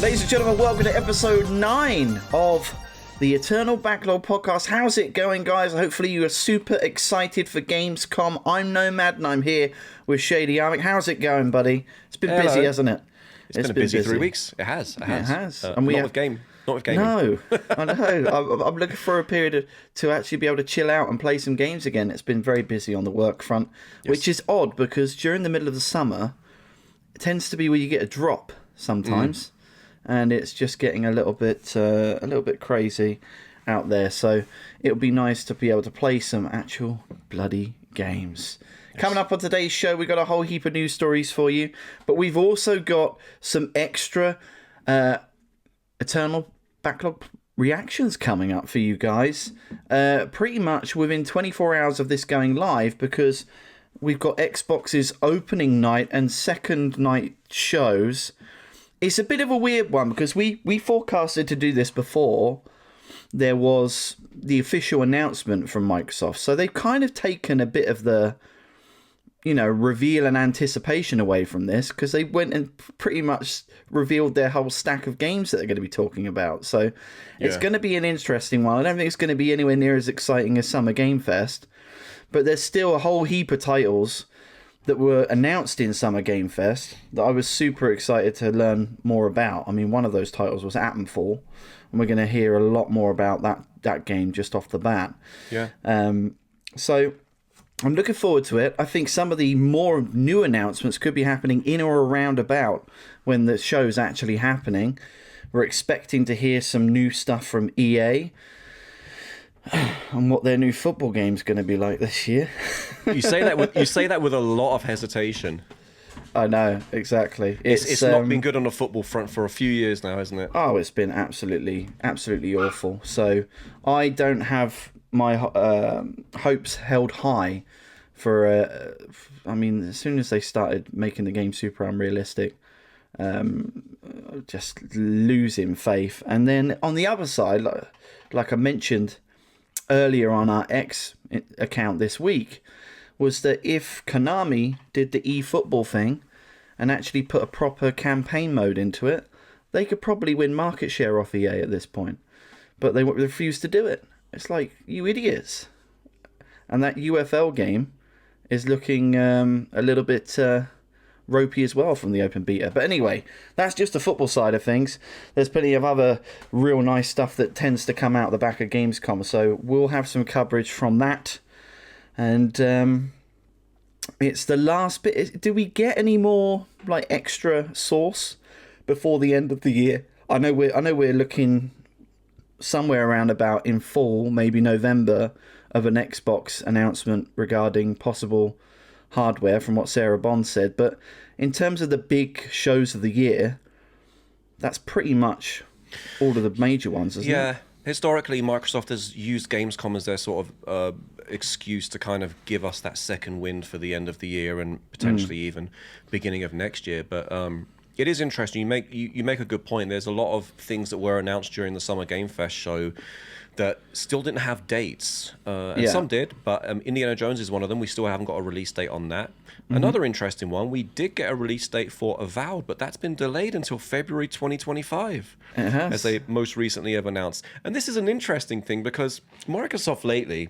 Ladies and gentlemen, welcome to episode 9 of the Eternal Backlog podcast. How's it going, guys? Hopefully you are super excited for Gamescom. I'm Nomad and I'm here with Shady Armic. How's it going, buddy? It's been busy, hasn't it? It's been a busy 3 weeks. It has. It has. And not with gaming. No, I know. I'm looking for a period to actually be able to chill out and play some games again. It's been very busy on the work front, which is odd because during the middle of the summer, it tends to be where you get a drop sometimes. And it's just getting a little bit crazy out there. So it'll be nice to be able to play some actual bloody games. Yes. Coming up on today's show, we've got a whole heap of news stories for you, but we've also got some extra Eternal Backlog reactions coming up for you guys. Pretty much within 24 hours of this going live, because we've got Xbox's opening night and second night shows. It's a bit of a weird one because we forecasted to do this before there was the official announcement from Microsoft. So they've kind of taken a bit of the, reveal and anticipation away from this because they went and pretty much revealed their whole stack of games that they're going to be talking about. So it's going to be an interesting one. I don't think it's going to be anywhere near as exciting as Summer Game Fest, but there's still a whole heap of titles that were announced in Summer Game Fest that I was super excited to learn more about. I mean, one of those titles was Atomfall, and we're going to hear a lot more about that game just off the bat. Yeah. So I'm looking forward to it. I think some of the more new announcements could be happening in or around about when the show's actually happening. We're expecting to hear some new stuff from EA and what their new football game's going to be like this year. You say that with a lot of hesitation. I know, exactly. It's not been good on the football front for a few years now, hasn't it? Oh, it's been absolutely awful. So I don't have my hopes held high for. I mean, as soon as they started making the game super unrealistic, just losing faith. And then on the other side, like I mentioned earlier on our X account this week, was that if Konami did the eFootball thing and actually put a proper campaign mode into it, they could probably win market share off EA at this point. But they refused to do it. It's like, you idiots. And that UFL game is looking a little bit ropey as well from the open beta. But anyway, that's just the football side of things. There's plenty of other real nice stuff that tends to come out the back of Gamescom, so we'll have some coverage from that. And it's the last bit. Do we get any more like extra sauce before the end of the year? I know we're looking somewhere around about in fall, maybe November, of an Xbox announcement regarding possible hardware from what Sarah Bond said, but in terms of the big shows of the year, that's pretty much all of the major ones, isn't it? Yeah, historically Microsoft has used Gamescom as their sort of excuse to kind of give us that second wind for the end of the year and potentially even beginning of next year. But it is interesting. You make a good point. There's a lot of things that were announced during the Summer Game Fest show that still didn't have dates, and some did, but Indiana Jones is one of them. We still haven't got a release date on that. Another interesting one, we did get a release date for Avowed, but that's been delayed until February 2025, as they most recently have announced. And this is an interesting thing because Microsoft lately,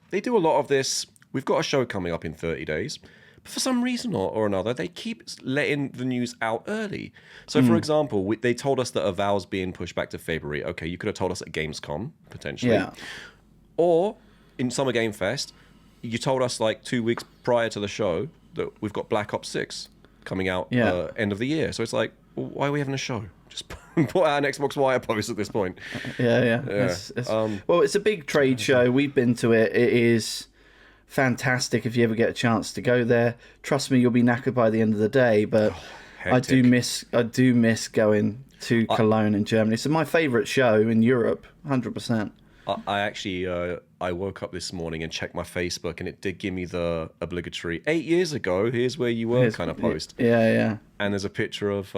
they do a lot of this. We've got a show coming up in 30 days. But for some reason or another, they keep letting the news out early. So, for example, they told us that Avowed's being pushed back to February. Okay, you could have told us at Gamescom, potentially. Yeah. Or in Summer Game Fest, you told us like 2 weeks prior to the show that we've got Black Ops 6 coming out end of the year. So it's like, well, why are we having a show? Just put out an Xbox Wire post at this point. Yeah. Well, it's a big trade show. We've been to it. It is fantastic if you ever get a chance to go there. Trust me, you'll be knackered by the end of the day, but I do miss going to Cologne in Germany. It's my favourite show in Europe, 100%. I actually I woke up this morning and checked my Facebook, and it did give me the obligatory 8 years ago, here's where you were kind of post. Yeah. And there's a picture of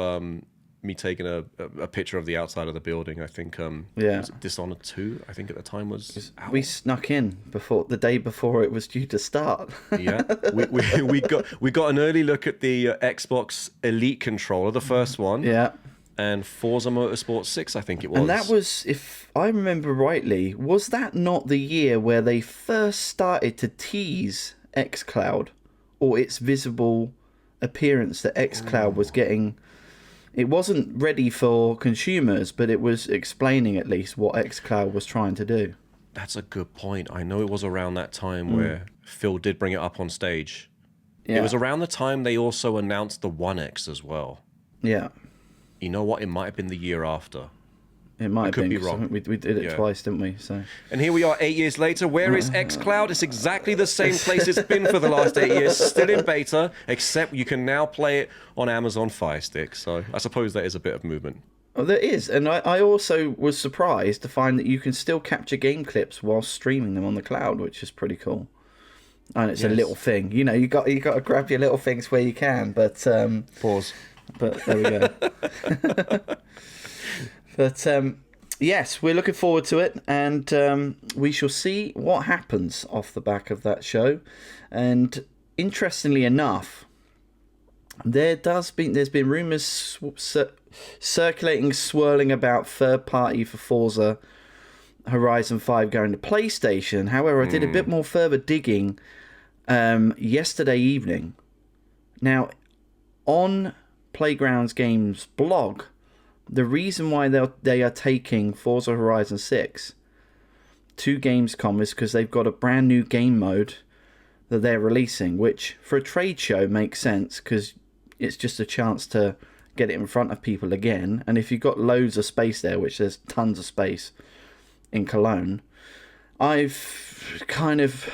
me taking a picture of the outside of the building. I think was it Dishonored 2, I think at the time was out. We snuck in the day before it was due to start. Yeah, we got an early look at the Xbox Elite controller, the first one. Yeah, and Forza Motorsport 6, I think it was. And that was, if I remember rightly, was that not the year where they first started to tease xCloud, or its visible appearance that xCloud was getting? It wasn't ready for consumers, but it was explaining at least what xCloud was trying to do. That's a good point. I know it was around that time where Phil did bring it up on stage. Yeah. It was around the time they also announced the One X as well. Yeah. You know what? It might have been the year after. It might have could been. be 'Cause I wrong. think we did it twice, didn't we? So. And here we are 8 years later. Where is xCloud? It's exactly the same place it's been for the last 8 years. Still in beta, except you can now play it on Amazon Fire Stick. So I suppose that is a bit of movement. Oh, there is, and I also was surprised to find that you can still capture game clips while streaming them on the cloud, which is pretty cool. And it's a little thing, you know. You got to grab your little things where you can, but Pause. But there we go. But yes, we're looking forward to it, and we shall see what happens off the back of that show. And interestingly enough, there's been rumours circulating, swirling about third party for Forza Horizon 5 going to PlayStation. However, I did a bit more further digging yesterday evening. Now, on Playgrounds Games blog, the reason why they are taking Forza Horizon 6 to Gamescom is because they've got a brand new game mode that they're releasing, which for a trade show makes sense because it's just a chance to get it in front of people again. And if you've got loads of space there, which there's tons of space in Cologne, I've kind of...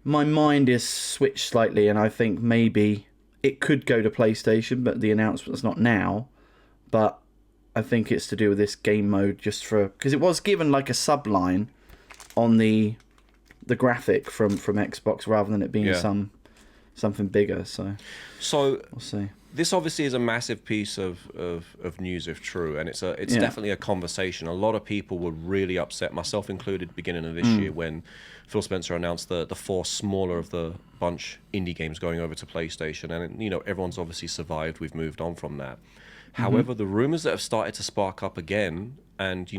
my mind is switched slightly, and I think maybe it could go to PlayStation, but the announcement's not now. But I think it's to do with this game mode, just for... because it was given like a subline on the graphic from Xbox rather than it being something bigger. So we'll see. This obviously is a massive piece of news, if true, and it's definitely a conversation. A lot of people were really upset, myself included, beginning of this year when Phil Spencer announced the four smaller of the bunch indie games going over to PlayStation, and everyone's obviously survived. We've moved on from that. However, the rumors that have started to spark up again, and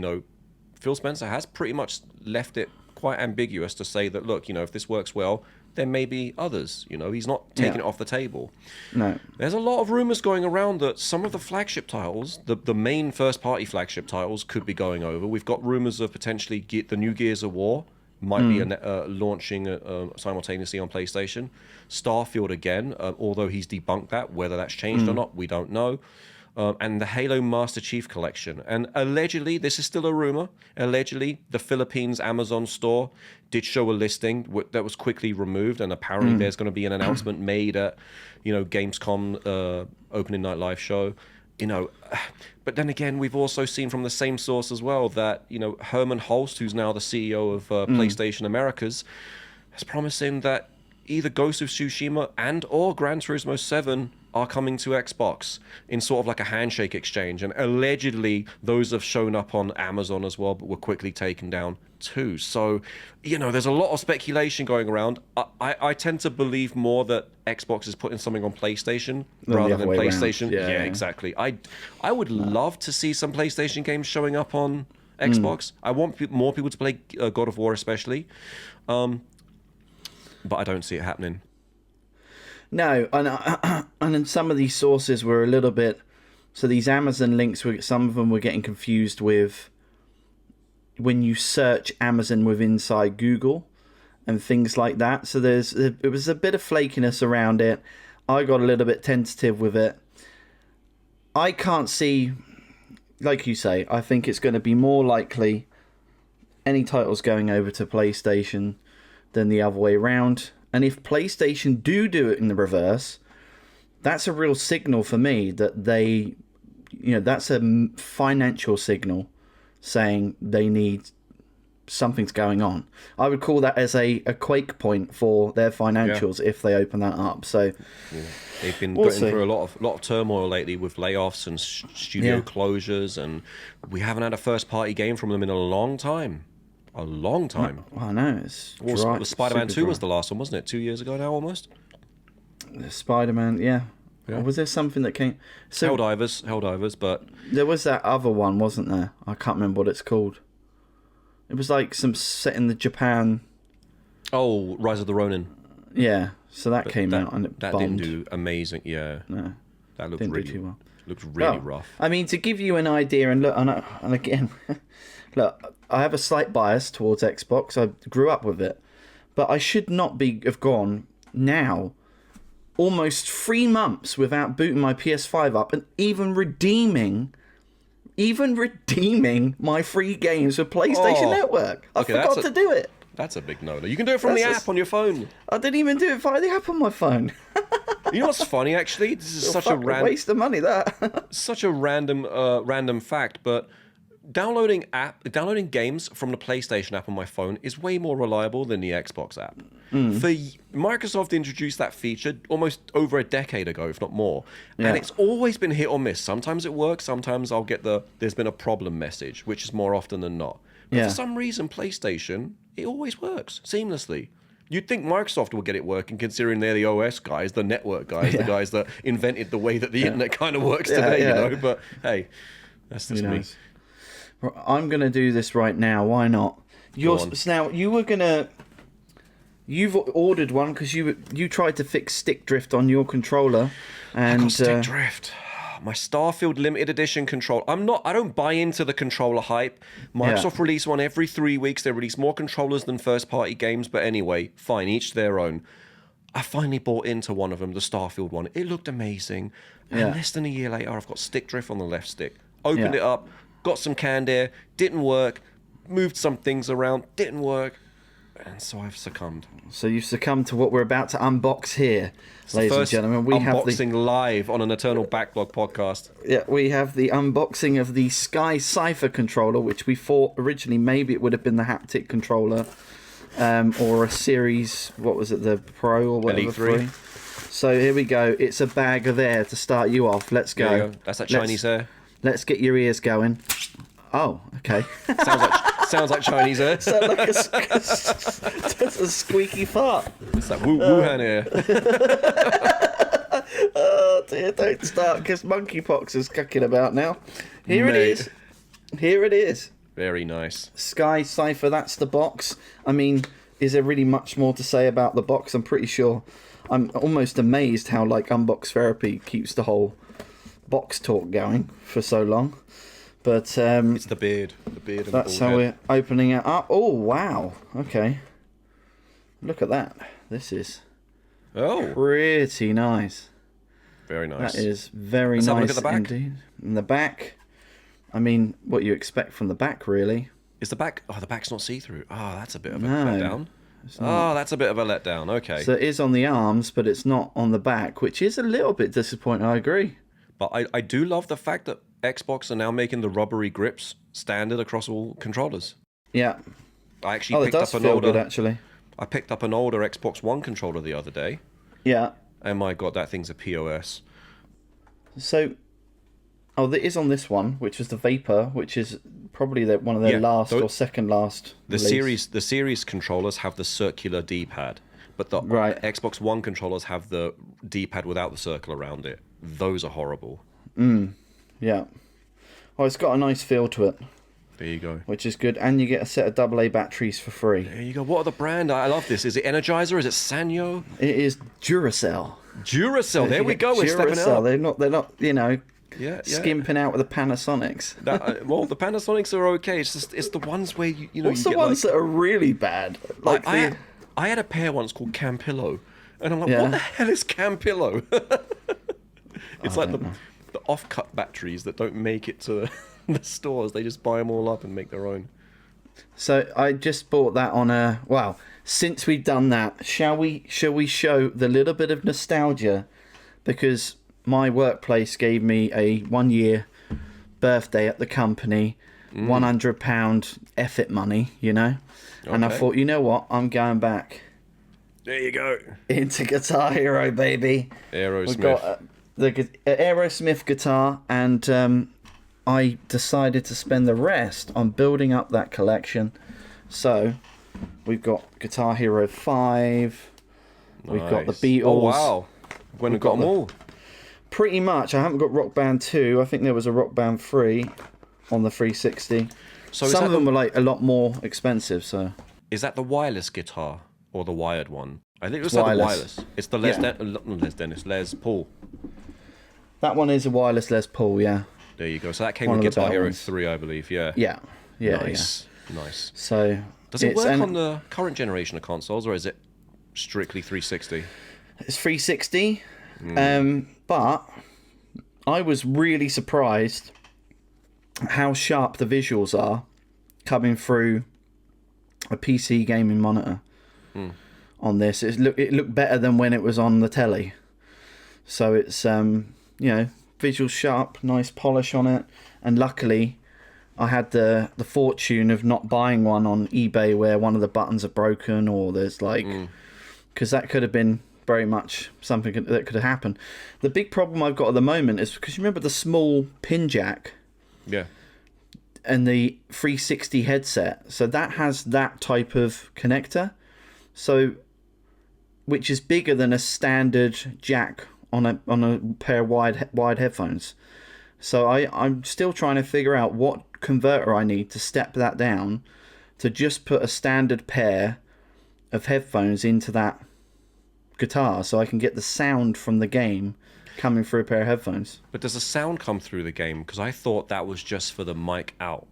Phil Spencer has pretty much left it quite ambiguous to say that, look, if this works well, there may be others. He's not taking it off the table. No. There's a lot of rumors going around that some of the flagship titles, the main first-party flagship titles, could be going over. We've got rumors of potentially the new Gears of War might be launching simultaneously on PlayStation. Starfield again, although he's debunked that. Whether that's changed or not, we don't know. And the Halo Master Chief Collection. And allegedly, this is still a rumor, allegedly the Philippines Amazon store did show a listing that was quickly removed, and apparently there's going to be an announcement made at, Gamescom opening night live show. But then again, we've also seen from the same source as well that, Herman Holst, who's now the CEO of PlayStation Americas, is promising that either Ghost of Tsushima and or Gran Turismo 7 are coming to Xbox in sort of like a handshake exchange. And allegedly, those have shown up on Amazon as well, but were quickly taken down too. So, there's a lot of speculation going around. I tend to believe more that Xbox is putting something on PlayStation rather than PlayStation. Yeah, exactly. I would love to see some PlayStation games showing up on Xbox. I want more people to play God of War especially. But I don't see it happening. No, and then some of these sources were a little bit... so these Amazon links, some of them were getting confused with when you search Amazon with inside Google and things like that. So it was a bit of flakiness around it. I got a little bit tentative with it. I can't see... like you say, I think it's going to be more likely any titles going over to PlayStation than the other way around. And if PlayStation do it in the reverse, that's a real signal for me that they, that's a financial signal saying they need something's going on. I would call that as a quake point for their financials if they open that up. So they've been going through a lot of turmoil lately with layoffs and studio closures, and we haven't had a first party game from them in a long time. A long time. I know. It's Spider-Man 2 was the last one, wasn't it? 2 years ago now, almost? Spider-Man, yeah. Yeah. Or was there something that came? So Helldivers, but there was that other one, wasn't there? I can't remember what it's called. It was like some set in the Japan. oh, Rise of the Ronin. Yeah, so that came out and it that bombed. didn't do amazing. Yeah, No, that looked didn't really do too well. looked really Oh, rough. I mean, to give you an idea, and look, and again, look, I have a slight bias towards Xbox. I grew up with it, but I should not have gone now almost 3 months without booting my PS5 up and even redeeming my free games for PlayStation Network. I forgot to do it. That's a big no-no. You can do it from the app on your phone. I didn't even do it via the app on my phone. You know what's funny, actually? This is such a waste of money, that. such a random fact, but downloading games from the PlayStation app on my phone is way more reliable than the Xbox app. Microsoft introduced that feature almost over a decade ago, if not more, and it's always been hit or miss. Sometimes it works, sometimes I'll get there's been a problem message, which is more often than not. But for some reason, PlayStation, it always works seamlessly. You'd think Microsoft would get it working, considering they're the OS guys, the network guys, the guys that invented the way that the internet kind of works today, you know. But hey, that's just me. I'm gonna do this right now. Why not? Now you've ordered one because you tried to fix stick drift on your controller, and I got stick drift. My Starfield limited edition controller. I don't buy into the controller hype. Microsoft release one every 3 weeks. They release more controllers than first-party games, but anyway, fine, each their own. I finally bought into one of them, the Starfield one. It looked amazing. And less than a year later, I've got stick drift on the left stick. Opened it up, got some canned air, didn't work. Moved some things around, didn't work. And so I've succumbed. So you've succumbed to what we're about to unbox here, ladies and gentlemen. We have unboxing live on an Eternal Backlog podcast. Yeah, we have the unboxing of the Sky Cipher controller, which we thought originally maybe it would have been the haptic controller, or a series. What was it, the Pro or whatever? Elite 3. So here we go. It's a bag of air to start you off. Let's go. There you go. That's that Chinese air. Let's get your ears going. Oh, okay. Sounds like Chinese air. Sounds like just a squeaky fart. It's that Wuhan air. Oh dear, don't start, because monkeypox is kicking about now. Here it is. Very nice. Sky Cipher, that's the box. I mean, is there really much more to say about the box? I'm pretty sure. I'm almost amazed how Unbox Therapy keeps the whole box talk going for so long. But it's the beard. And that's how we're opening it up. Oh wow! Okay, look at that. This is pretty nice. Very nice. That is very Let's nice have a look at the back. indeed. And the back, I mean, what you expect from the back, really. Is the back? Oh, the back's not see-through. Oh, that's a bit of a letdown. Oh, that's a bit of a letdown. Okay. So it is on the arms, but it's not on the back, which is a little bit disappointing. I agree. But I do love the fact that Xbox are now making the rubbery grips standard across all controllers. Yeah. I actually picked up an feel older. Good, actually. I picked up an older Xbox One controller the other day. Yeah. And my God, that thing's a POS. So, there is on this one, which was the Vapor, which is probably one of their last or second last. The series controllers have the circular D-pad, but the Xbox One controllers have the D-pad without the circle around it. Those are horrible. Yeah. Oh, it's got a nice feel to it. There you go. Which is good, and you get a set of AA batteries for free. There you go. What are the brand? I love this. Is it Energizer? Is it Sanyo? It is Duracell. Duracell. There we go. We're stepping up. They're not skimping out with the Panasonics. Well, the Panasonics are okay. It's just it's the ones where you know. What's the ones that are really bad? I had a pair once called Campillo, and I'm like, what the hell is Campillo? It's like the off-cut batteries that don't make it to the stores. They just buy them all up and make their own. So I just bought that on a... Well, since we've done that, shall we show the little bit of nostalgia? Because my workplace gave me a 1-year birthday at the company, £100 effort money, you know? Okay. And I thought, you know what? I'm going back. There you go. Into Guitar Hero, baby. Aerosmith. We've got the Aerosmith guitar, and I decided to spend the rest on building up that collection. So we've got Guitar Hero 5. We've got the Beatles. Oh wow! When we've got them all. Pretty much. I haven't got Rock Band 2. I think there was a Rock Band 3 on the 360. So some of them were like a lot more expensive. So is that the wireless guitar or the wired one? I think it was wireless. Like the wireless. It's the Les Paul. That one is a wireless Les Paul, yeah. There you go. So that came One with of the Guitar better Hero ones. 3, I believe. Yeah. Yeah. Nice. Nice. So does it work on the current generation of consoles, or is it strictly 360? It's 360. But I was really surprised how sharp the visuals are coming through a PC gaming monitor on this. It looked better than when it was on the telly. So it's visuals sharp, nice polish on it, and luckily I had the fortune of not buying one on eBay where one of the buttons are broken, or there's like, because that could have been very much something that could have happened. The big problem I've got at the moment is because you remember the small pin jack, and the 360 headset, so that has that type of connector, so which is bigger than a standard jack on a pair of wide headphones. So I'm still trying to figure out what converter I need to step that down to just put a standard pair of headphones into that guitar so I can get the sound from the game coming through a pair of headphones. But does the sound come through the game? Because I thought that was just for the mic out.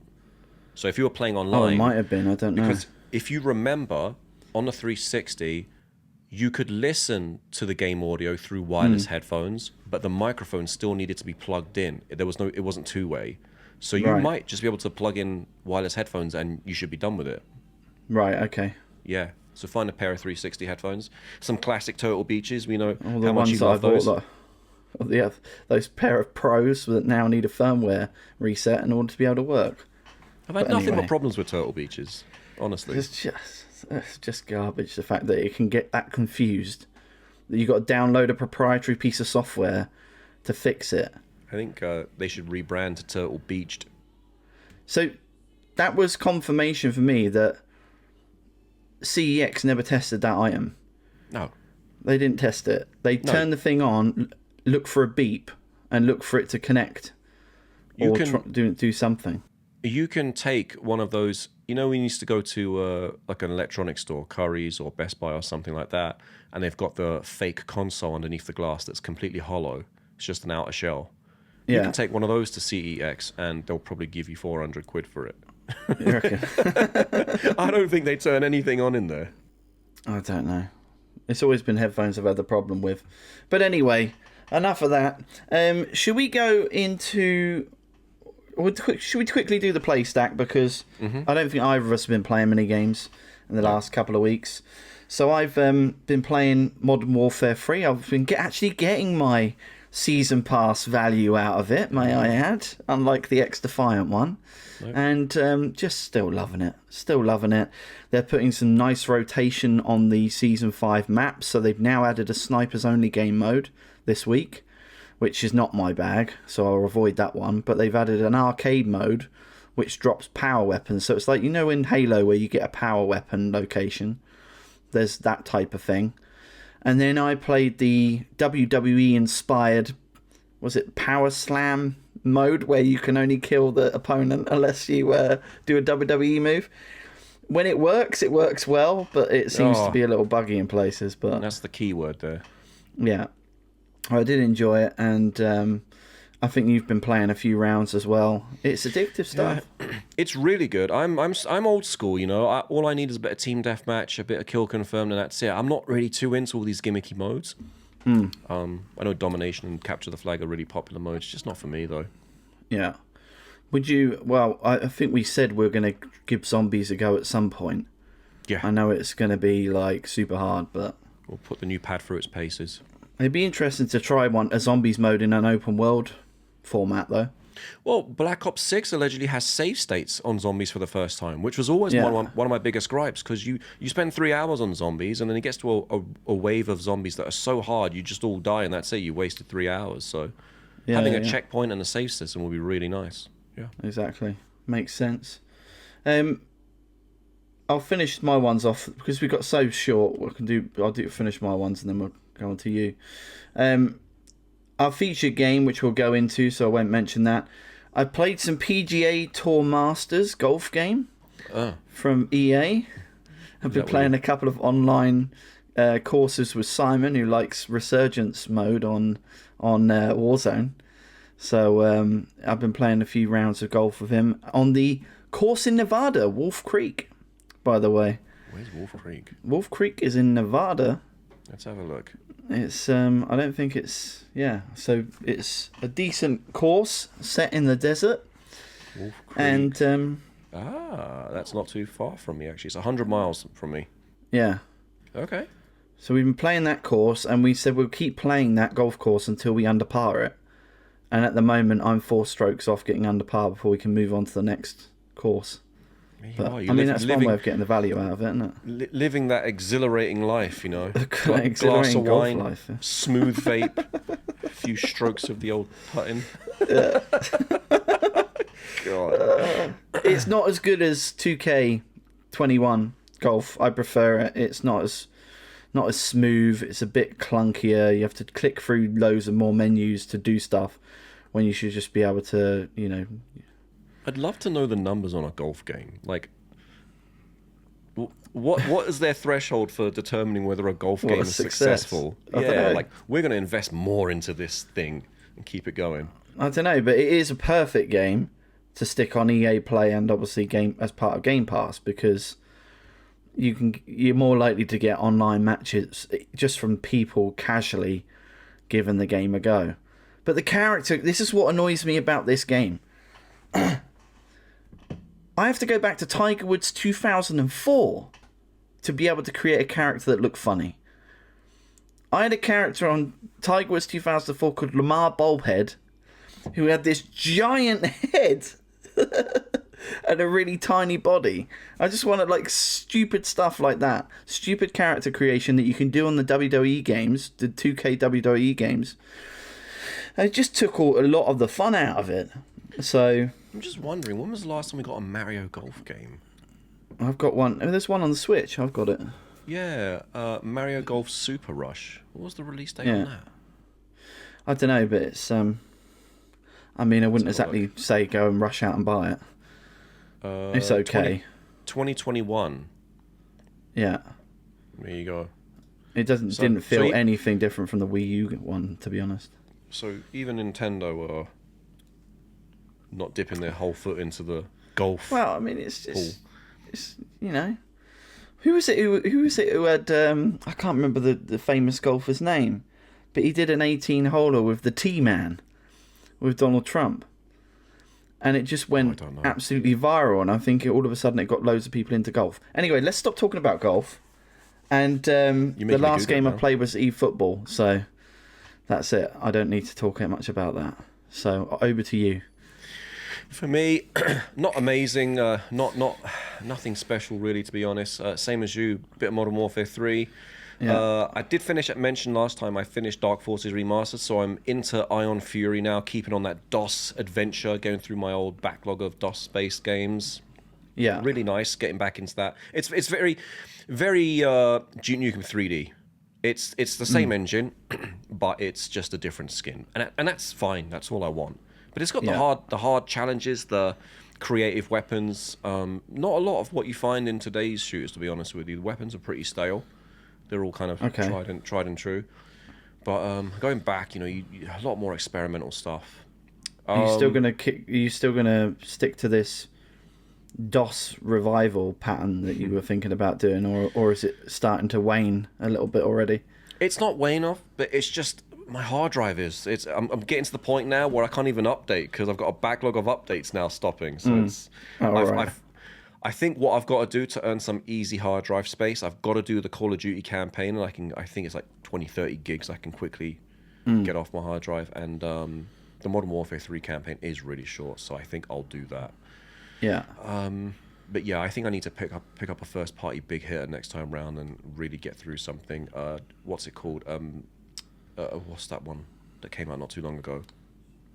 So if you were playing online... Oh, it might have been. I don't know. Because if you remember, on the 360, you could listen to the game audio through wireless headphones, but the microphone still needed to be plugged in. It wasn't two-way. So you might just be able to plug in wireless headphones and you should be done with it. Right, okay. Yeah. So find a pair of 360 headphones. Some classic Turtle Beaches. We know All the how much ones you that love I those. bought, those pair of Pros that now need a firmware reset in order to be able to work. I've had nothing but problems with Turtle Beaches, honestly. It's just garbage, the fact that it can get that confused. That you've got to download a proprietary piece of software to fix it. I think they should rebrand to Turtle Beached. So that was confirmation for me that CEX never tested that item. No. They didn't test it. They turned the thing on, look for a beep, and look for it to connect. Do something. You can take one of those... You know, when you used to go to like an electronics store, Curry's or Best Buy or something like that, and they've got the fake console underneath the glass that's completely hollow. It's just an outer shell. Yeah. You can take one of those to CEX and they'll probably give you 400 quid for it. You reckon? I don't think they turn anything on in there. I don't know. It's always been headphones I've had the problem with. But anyway, enough of that. Should we go into... Should we quickly do the play stack? Because I don't think either of us have been playing many games in the last couple of weeks. So I've been playing Modern Warfare 3. I've been actually getting my season pass value out of it, may I add, unlike the X-Defiant one. Nope. And just still loving it. Still loving it. They're putting some nice rotation on the Season 5 maps, so they've now added a snipers-only game mode this week, which is not my bag, so I'll avoid that one. But they've added an arcade mode, which drops power weapons. So it's like, you know in Halo where you get a power weapon location? There's that type of thing. And then I played the WWE-inspired, was it Power Slam mode, where you can only kill the opponent unless you do a WWE move. When it works well, but it seems to be a little buggy in places. But that's the key word there. Yeah. I did enjoy it, and I think you've been playing a few rounds as well. It's addictive stuff. Yeah. It's really good. I'm old school, you know. All I need is a bit of team deathmatch, a bit of kill confirmed, and that's it. I'm not really too into all these gimmicky modes. I know domination and capture the flag are really popular modes. Just not for me though. Yeah. Would you? Well, I think we said we're going to give zombies a go at some point. Yeah. I know it's going to be like super hard, but we'll put the new pad through its paces. It'd be interesting to try a zombies mode in an open world format, though. Well, Black Ops 6 allegedly has save states on zombies for the first time, which was always one of my biggest gripes, because you spend 3 hours on zombies, and then it gets to a wave of zombies that are so hard, you just all die, and that's it. You wasted 3 hours. So having a checkpoint and a save system would be really nice. Yeah, exactly. Makes sense. I'll finish my ones off, because we got so short. I'll finish my ones, and then we'll go on to you. our featured game, which we'll go into, so I won't mention that. I played some PGA Tour Masters golf game from EA. I've been playing a couple of online courses with Simon, who likes Resurgence mode on Warzone. So I've been playing a few rounds of golf with him on the course in Nevada, Wolf Creek, by the way. Where's Wolf Creek? Wolf Creek is in Nevada. Let's have a look. It's I don't think it's so it's a decent course set in the desert. Wolf Creek. And that's not too far from me actually. It's 100 miles from me. Yeah. Okay. So we've been playing that course, and we said we'll keep playing that golf course until we under par it. And at the moment, I'm 4 strokes off getting under par before we can move on to the next course. But, I mean, that's one way of getting the value out of it, isn't it? Living that exhilarating life, you know. Glass of wine, life, yeah. Smooth vape, a few strokes of the old putting. Yeah. God. It's not as good as 2K21 golf. I prefer it. It's not as smooth. It's a bit clunkier. You have to click through loads of more menus to do stuff when you should just be able to, you know. I'd love to know the numbers on a golf game. Like, what is their threshold for determining whether a golf game is successful? Yeah, like, we're going to invest more into this thing and keep it going. I don't know, but it is a perfect game to stick on EA Play and obviously game as part of Game Pass, because you're more likely to get online matches just from people casually giving the game a go. But the character, this is what annoys me about this game. I have to go back to Tiger Woods 2004 to be able to create a character that looked funny. I had a character on Tiger Woods 2004 called Lamar Bulbhead, who had this giant head and a really tiny body. I just wanted like stupid stuff like that. Stupid character creation that you can do on the WWE games, the 2K WWE games. And it just took a lot of the fun out of it. So I'm just wondering, when was the last time we got a Mario Golf game? I've got one. Oh, there's one on the Switch. I've got it. Yeah, Mario Golf Super Rush. What was the release date on that? I don't know, but it's I mean, I wouldn't exactly say go and rush out and buy it. It's okay. 2021. Yeah. There you go. It didn't feel anything different from the Wii U one, to be honest. So even Nintendo are not dipping their whole foot into the golf. Well, I mean, it's just, it's, you know, who was it who had I can't remember the famous golfer's name, but he did an 18-holer with the T-Man, with Donald Trump, and it just went absolutely viral. And I think all of a sudden it got loads of people into golf. Anyway, let's stop talking about golf. And the last game I played was eFootball, so that's it. I don't need to talk much about that. So over to you. For me, not amazing, nothing special really, to be honest. Same as you, bit of Modern Warfare 3. Yeah. I did finish, mentioned last time, I finished Dark Forces Remastered, so I'm into Ion Fury now, keeping on that DOS adventure, going through my old backlog of DOS-based games. Yeah. Really nice, getting back into that. It's very, very Duke Nukem 3D. It's the same engine, but it's just a different skin. And that's fine, that's all I want. But it's got the hard challenges, the creative weapons. Not a lot of what you find in today's shooters, to be honest with you. The weapons are pretty stale. They're all kind of tried and true. But going back, you know, a lot more experimental stuff. Are you still gonna stick to this DOS revival pattern that you were thinking about doing, or is it starting to wane a little bit already? It's not wane off, but it's just my hard drive is. I'm getting to the point now where I can't even update because I've got a backlog of updates now stopping. So I think what I've got to do to earn some easy hard drive space, I've got to do the Call of Duty campaign, and I think it's like 20-30 gigs I can quickly get off my hard drive, and the Modern Warfare 3 campaign is really short, so I think I'll do that. Yeah. But yeah, I think I need to pick up a first party big hitter next time round and really get through something. What's it called? What's that one that came out not too long ago?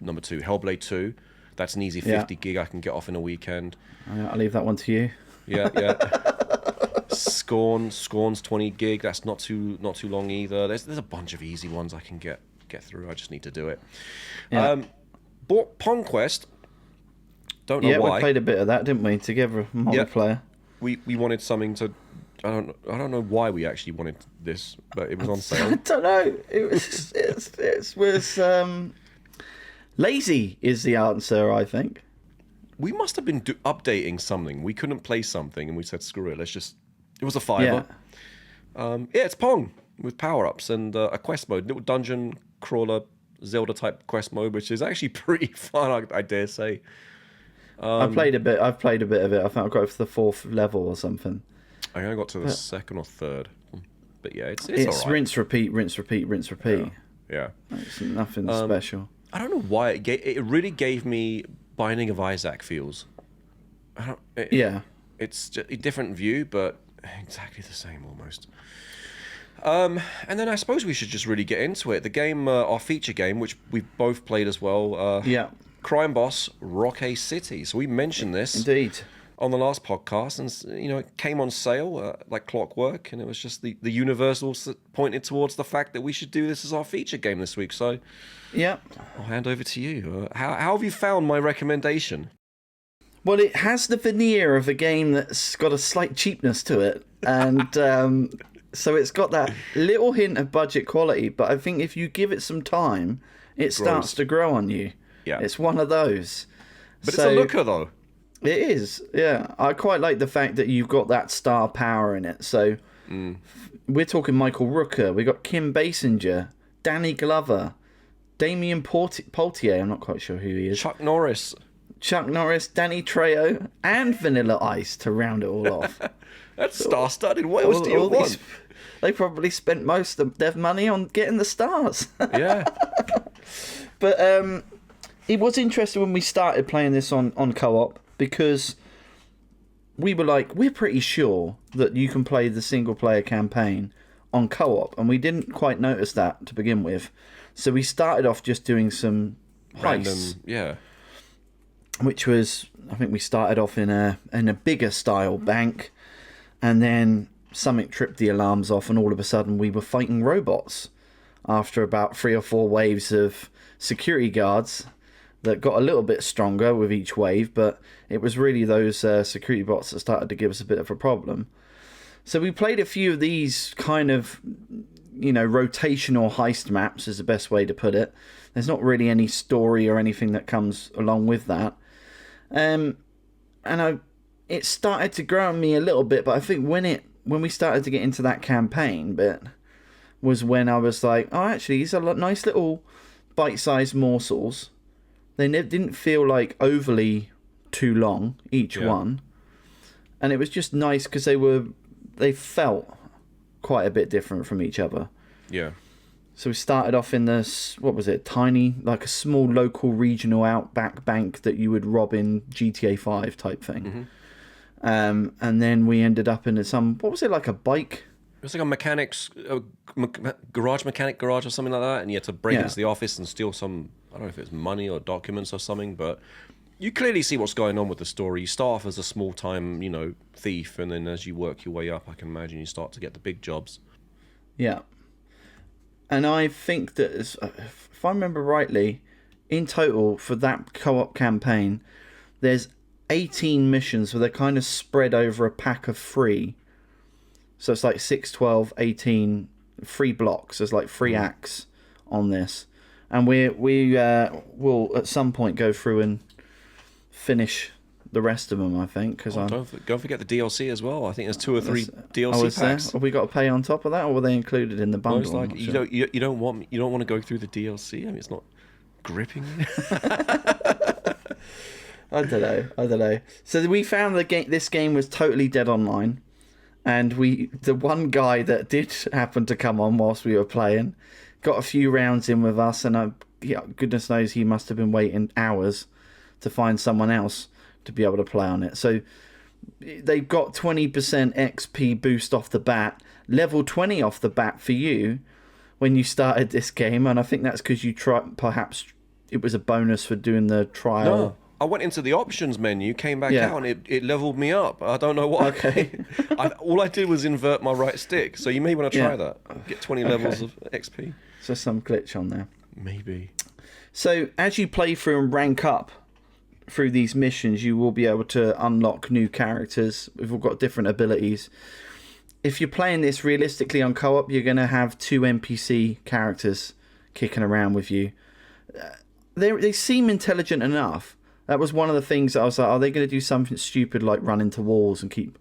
Number 2, Hellblade 2. That's an easy 50 gig I can get off in a weekend. I'll leave that one to you. Yeah. Scorn's 20 gig. That's not too long either. There's a bunch of easy ones I can get get through. I just need to do it. Yeah. Bought Pong Quest. Don't know why. We played a bit of that, didn't we? Together, multiplayer. We wanted something to. I don't know why we actually wanted this, but it was on sale. I don't know. It was lazy is the answer, I think. We must have been updating something. We couldn't play something, and we said, "Screw it, let's just." It was a $5. It's Pong with power-ups and a quest mode, little dungeon crawler Zelda type quest mode, which is actually pretty fun. I dare say. I've played a bit of it. I think I got to the 4th level or something. I only got to the 2nd or 3rd, but yeah, it's all right. rinse, repeat, rinse, repeat, rinse, repeat. Yeah. It's nothing special. I don't know why it really gave me Binding of Isaac feels. It's just a different view, but exactly the same almost. And then I suppose we should just really get into it. The game, our feature game, which we've both played as well. Crime Boss Rockay City. So we mentioned this indeed on the last podcast, and it came on sale like clockwork, and it was just the universals that pointed towards the fact that we should do this as our feature game this week. So I'll hand over to you. How have you found my recommendation? Well, it has the veneer of a game that's got a slight cheapness to it, and so it's got that little hint of budget quality, but I think if you give it some time, it starts to grow on you. Yeah, it's one of those. But it's a looker, though. It is, yeah. I quite like the fact that you've got that star power in it. So we're talking Michael Rooker. We got Kim Basinger, Danny Glover, Damien Poultier. I'm not quite sure who he is. Chuck Norris, Danny Trejo, and Vanilla Ice to round it all off. That's star-studded. What else do you want? They probably spent most of their money on getting the stars. Yeah. But it was interesting when we started playing this on co-op, because we were like, we're pretty sure that you can play the single-player campaign on co-op, and we didn't quite notice that to begin with. So we started off just doing some heists. Yeah. Which was, I think we started off in a bigger style bank, and then something tripped the alarms off, and all of a sudden we were fighting robots after about 3 or 4 waves of security guards that got a little bit stronger with each wave, but it was really those security bots that started to give us a bit of a problem. So we played a few of these kind of, rotational heist maps is the best way to put it. There's not really any story or anything that comes along with that. It started to grow on me a little bit, but I think when we started to get into that campaign bit was when I was like, oh, actually, these are nice little bite-sized morsels. They didn't feel like overly too long, each one. And it was just nice because they felt quite a bit different from each other. Yeah. So we started off in this, what was it, tiny, like a small local regional outback bank that you would rob in GTA 5 type thing. Mm-hmm. And then we ended up in some, what was it, like a bike? It was like a mechanics, mechanic garage or something like that, and you had to break into the office and steal some, I don't know if it was money or documents or something, but you clearly see what's going on with the story. You start off as a small-time, thief, and then as you work your way up, I can imagine you start to get the big jobs. Yeah. And I think that, if I remember rightly, in total for that co-op campaign, there's 18 missions where they're kind of spread over a pack of 3. So it's like 6, 12, 18, 3 blocks. There's like 3 acts on this. And we will at some point go through and finish the rest of them, I think. Don't forget the DLC as well. I think there's 2 or 3 DLC packs. Have we got to pay on top of that, or were they included in the bundle? Most likely. You don't want to go through the DLC. I mean, it's not gripping. I don't know. So we found this game was totally dead online, and the one guy that did happen to come on whilst we were playing got a few rounds in with us, and goodness knows he must have been waiting hours to find someone else to be able to play on it. So they've got 20% XP boost off the bat, level 20 off the bat for you when you started this game, and I think that's because perhaps it was a bonus for doing the trial I went into the options menu, came back Yeah. out, and it leveled me up. I don't know why. Okay. All I did was invert my right stick. So you may want to try Yeah. that. Get 20 levels of XP. So some glitch on there. Maybe. So as you play through and rank up through these missions, you will be able to unlock new characters. We've all got different abilities. If you're playing this realistically on co-op, you're going to have 2 NPC characters kicking around with you. They seem intelligent enough. That was one of the things that I was like, are they going to do something stupid like run into walls and keep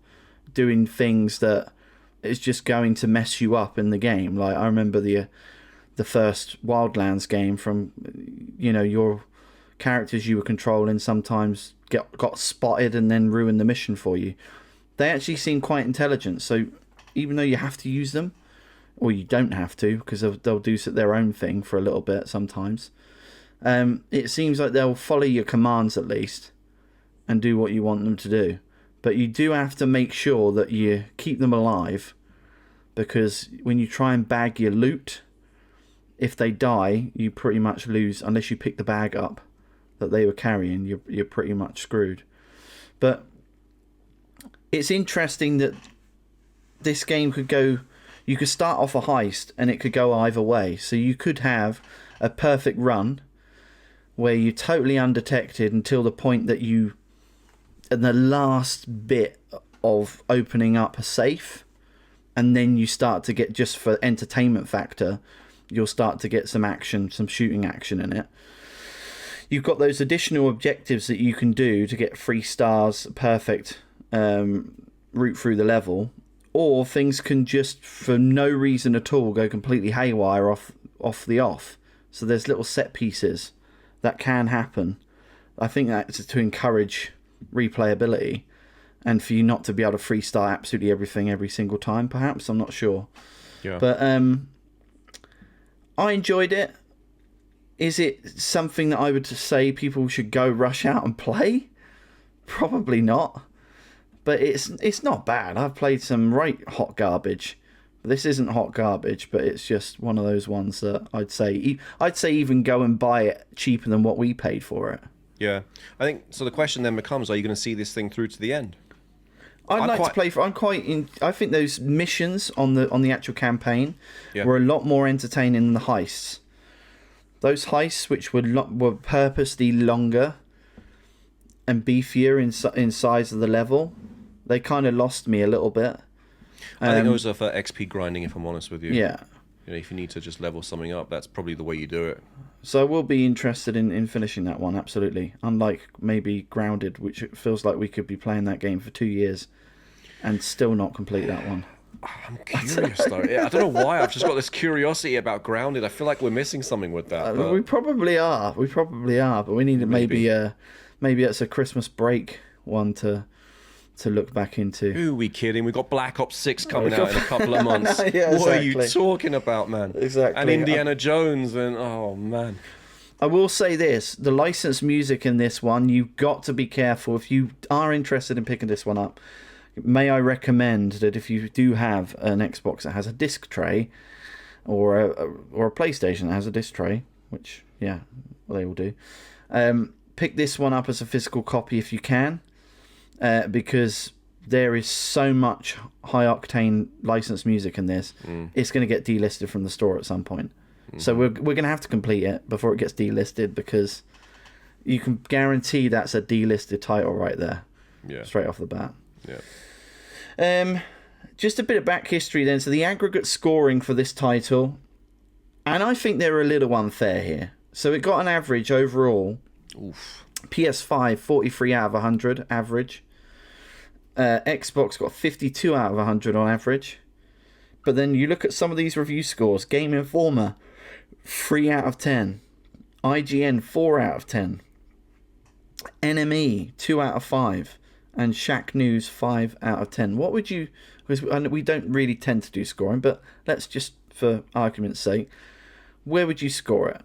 doing things that is just going to mess you up in the game? Like, I remember the first Wildlands game from, your characters you were controlling sometimes got spotted and then ruined the mission for you. They actually seem quite intelligent, so even though you have to use them, or you don't have to, because they'll do their own thing for a little bit sometimes, it seems like they'll follow your commands at least and do what you want them to do. But you do have to make sure that you keep them alive, because when you try and bag your loot, if they die, you pretty much lose, unless you pick the bag up that they were carrying. You're pretty much screwed. But it's interesting that this game could go... You could start off a heist and it could go either way. So you could have a perfect run where you're totally undetected until the point that you... in the last bit of opening up a safe, and then you start to get, just for entertainment factor, you'll start to get some action, some shooting action in it. You've got those additional objectives that you can do to get 3 stars, perfect route through the level, or things can just, for no reason at all, go completely haywire off the off. So there's little set pieces that can happen. I think that's to encourage replayability and for you not to be able to 3-star absolutely everything every single time, perhaps. I'm not sure. Yeah. But I enjoyed it. Is it something that I would say people should go rush out and play? Probably not. But it's not bad. I've played some right hot garbage. This isn't hot garbage, but it's just one of those ones that I'd say even go and buy it cheaper than what we paid for it. Yeah. I think, so the question then becomes, are you going to see this thing through to the end? I think those missions on the actual campaign were a lot more entertaining than the heists. Those heists, which were purposely longer and beefier in size of the level, they kind of lost me a little bit. I think those are for XP grinding, if I'm honest with you. Yeah. If you need to just level something up, that's probably the way you do it. So I will be interested in finishing that one, absolutely. Unlike maybe Grounded, which it feels like we could be playing that game for 2 years and still not complete that one. I'm curious, though. Yeah, I don't know why. I've just got this curiosity about Grounded. I feel like we're missing something with that. We probably are. But we need to maybe it's a Christmas break one to look back into. Who are we kidding? We've got Black Ops 6 coming out in a couple of months. No, yeah, what exactly. are you talking about, man? Exactly. And Indiana Jones, and oh, man. I will say this, the licensed music in this one, you've got to be careful. If you are interested in picking this one up, may I recommend that if you do have an Xbox that has a disc tray, or a PlayStation that has a disc tray, which, yeah, well, they all do, pick this one up as a physical copy if you can, because there is so much high-octane licensed music in this, it's going to get delisted from the store at some point. Mm-hmm. So we're going to have to complete it before it gets delisted, because you can guarantee that's a delisted title right there, straight off the bat. Yeah. Just a bit of back history then. So the aggregate scoring for this title, and I think they're a little unfair here. So it got an average overall. Oof. PS5, 43 out of 100 average. Xbox got 52 out of 100 on average. But then you look at some of these review scores. Game Informer, 3 out of 10. IGN, 4 out of 10. NME, 2 out of 5. And Shack News, 5 out of 10. What would you... Because we don't really tend to do scoring, but let's just, for argument's sake, where would you score it?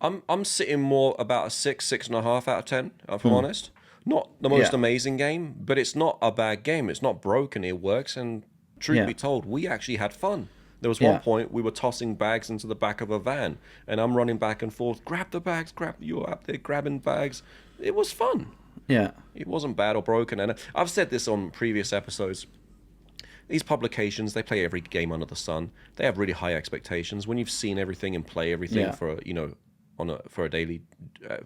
I'm sitting more about a 6.5 out of 10, if I'm honest. Not the most amazing game, but it's not a bad game. It's not broken. It works, and truth be told, we actually had fun. There was one point we were tossing bags into the back of a van, and I'm running back and forth, grab the bags, you're up there grabbing bags. It was fun. Yeah. It wasn't bad or broken. And I've said this on previous episodes. These publications, they play every game under the sun. They have really high expectations. When you've seen everything and play everything for, you know, for a daily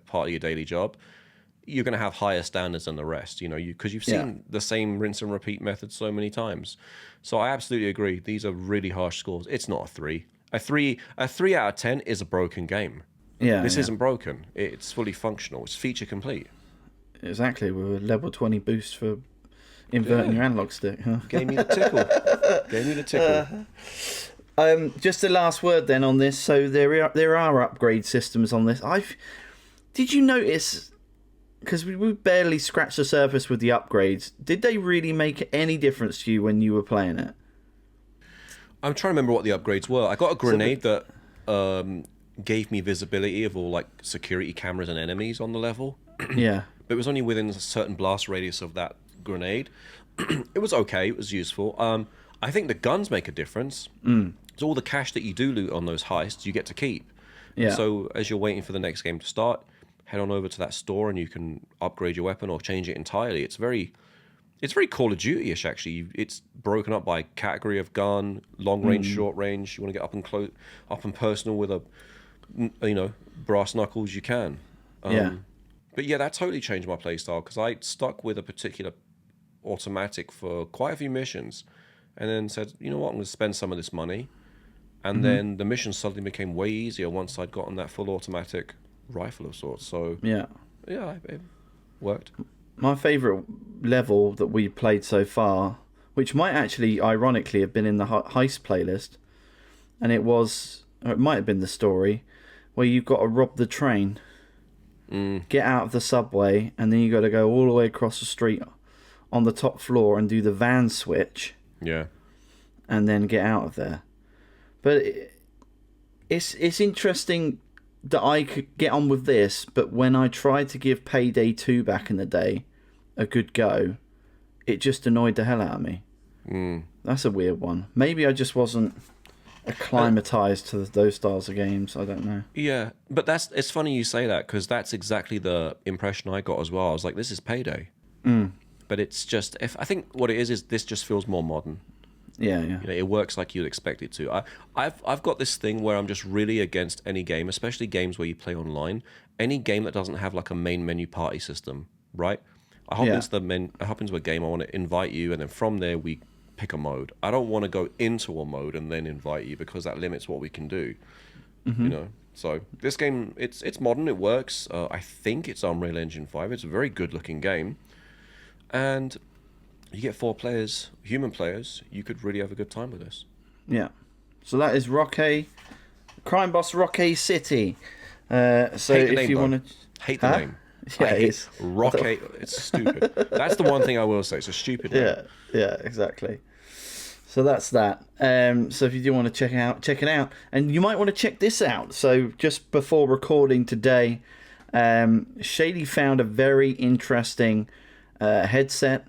part of your daily job, you're going to have higher standards than the rest, you know, because you've seen the same rinse and repeat method so many times. So I absolutely agree. These are really harsh scores. It's not a 3. A 3 out of 10 is a broken game. Yeah. This isn't broken. It's fully functional. It's feature complete. Exactly. With a level 20 boost for inverting your analog stick. Huh? Gave me the tickle. Gave me the tickle. Just the last word then on this. So there are upgrade systems on this. Did you notice? Because we barely scratched the surface with the upgrades. Did they really make any difference to you when you were playing it? I'm trying to remember what the upgrades were. I got a grenade that gave me visibility of all like security cameras and enemies on the level. Yeah. But it was only within a certain blast radius of that grenade. It was okay. It was useful. I think the guns make a difference. So all the cash that you do loot on those heists, you get to keep. Yeah. So as you're waiting for the next game to start, head on over to that store and you can upgrade your weapon or change it entirely. It's very Call of Duty-ish, actually. It's broken up by category of gun, long range, short range. You want to get up and personal with brass knuckles, you can. But yeah, that totally changed my playstyle because I stuck with a particular automatic for quite a few missions and then said, you know what, I'm going to spend some of this money. And then the mission suddenly became way easier once I'd gotten that full automatic rifle of sorts. So yeah, it worked. My favourite level that we played so far, which might actually ironically have been in the heist playlist, and it might have been the story where you've got to rob the train, get out of the subway, and then you got to go all the way across the street on the top floor and do the van switch, and then get out of there. But it's interesting that I could get on with this, but when I tried to give Payday 2 back in the day a good go, it just annoyed the hell out of me. That's a weird one. Maybe I just wasn't acclimatized to those styles of games. I don't know. Yeah, but it's funny you say that because that's exactly the impression I got as well. I was like, this is Payday. But it's just, I think what it is this just feels more modern. Yeah. You know, it works like you'd expect it to. I've got this thing where I'm just really against any game, especially games where you play online. Any game that doesn't have like a main menu party system, right? I hop into a game. I want to invite you, and then from there we pick a mode. I don't want to go into a mode and then invite you because that limits what we can do. You know. So this game, it's modern. It works. I think it's Unreal Engine 5. It's a very good looking game, and you get 4 players, human players, you could really have a good time with this. Yeah. So that is Crime Boss Rockay City. So if you want to... Hate the name. Yeah, it's Rockay. It's stupid. That's the one thing I will say. It's a stupid name. Yeah, exactly. So that's that. So if you do want to check it out. And you might want to check this out. So just before recording today, Shady found a very interesting headset.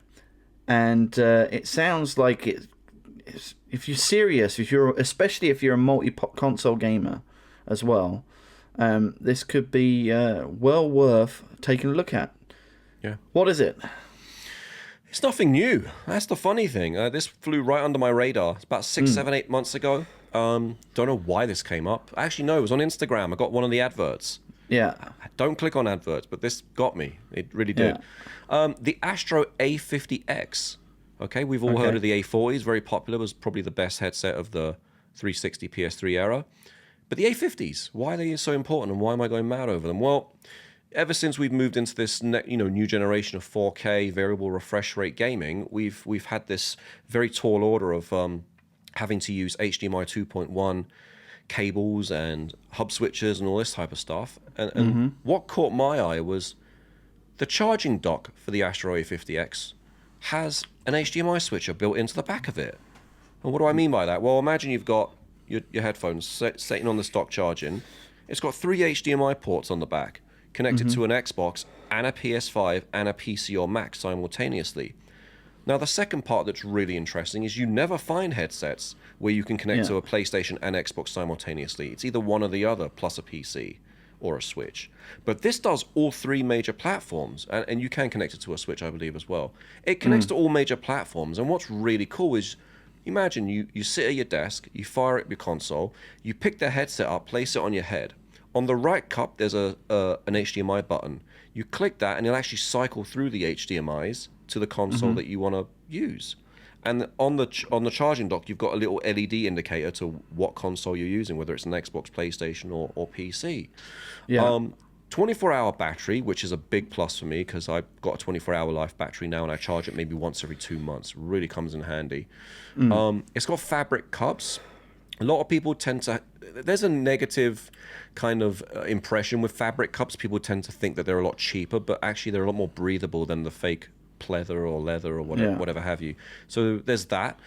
And it sounds like if you're serious, especially if you're a multi-console gamer as well, this could be well worth taking a look at. Yeah. What is it? It's nothing new. That's the funny thing. This flew right under my radar. It's about 6, 7, 8 months ago. Don't know why this came up. Actually, no, it was on Instagram. I got one of the adverts. Yeah. Don't click on adverts, but this got me. It really did. The Astro A50X. Okay, we've all heard of the A40s. Very popular. Was probably the best headset of the 360 PS3 era. But the A50s, why are they so important, and why am I going mad over them? Well, ever since we've moved into this new generation of 4K variable refresh rate gaming, we've had this very tall order of having to use HDMI 2.1 cables and hub switches and all this type of stuff. And what caught my eye was the charging dock for the Astro A50X has an HDMI switcher built into the back of it. And what do I mean by that? Well, imagine you've got your headphones sitting on the stock charging. It's got 3 HDMI ports on the back, connected to an Xbox and a PS5 and a PC or Mac simultaneously. Now, the second part that's really interesting is you never find headsets where you can connect to a PlayStation and Xbox simultaneously. It's either one or the other, plus a PC or a Switch. But this does all three major platforms, and you can connect it to a Switch, I believe, as well. It connects to all major platforms, and what's really cool is, imagine you sit at your desk, you fire up your console, you pick the headset up, place it on your head. On the right cup, there's an HDMI button. You click that, and it'll actually cycle through the HDMIs to the console that you want to use. And on the charging dock, you've got a little LED indicator to what console you're using, whether it's an Xbox, PlayStation, or PC. Yeah. 24-hour battery, which is a big plus for me because I've got a 24-hour life battery now, and I charge it maybe once every 2 months. Really comes in handy. It's got fabric cups. A lot of people tend to... There's a negative kind of impression with fabric cups. People tend to think that they're a lot cheaper, but actually they're a lot more breathable than the fake pleather or leather or whatever have you. So there's that.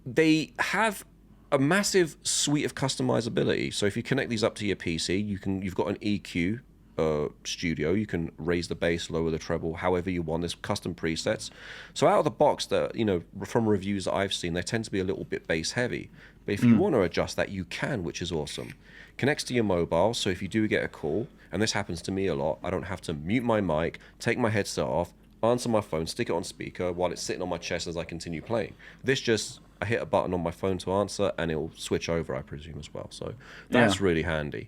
They have a massive suite of customizability. So if you connect these up to your PC, you've got an EQ studio. You can raise the bass, lower the treble, however you want. There's custom presets. So out of the box, from reviews that I've seen, they tend to be a little bit bass heavy. But if you want to adjust that, you can, which is awesome. Connects to your mobile, so if you do get a call, and this happens to me a lot, I don't have to mute my mic, take my headset off, answer my phone, stick it on speaker while it's sitting on my chest as I continue playing. I hit a button on my phone to answer, and it'll switch over, I presume, as well. So that's really handy.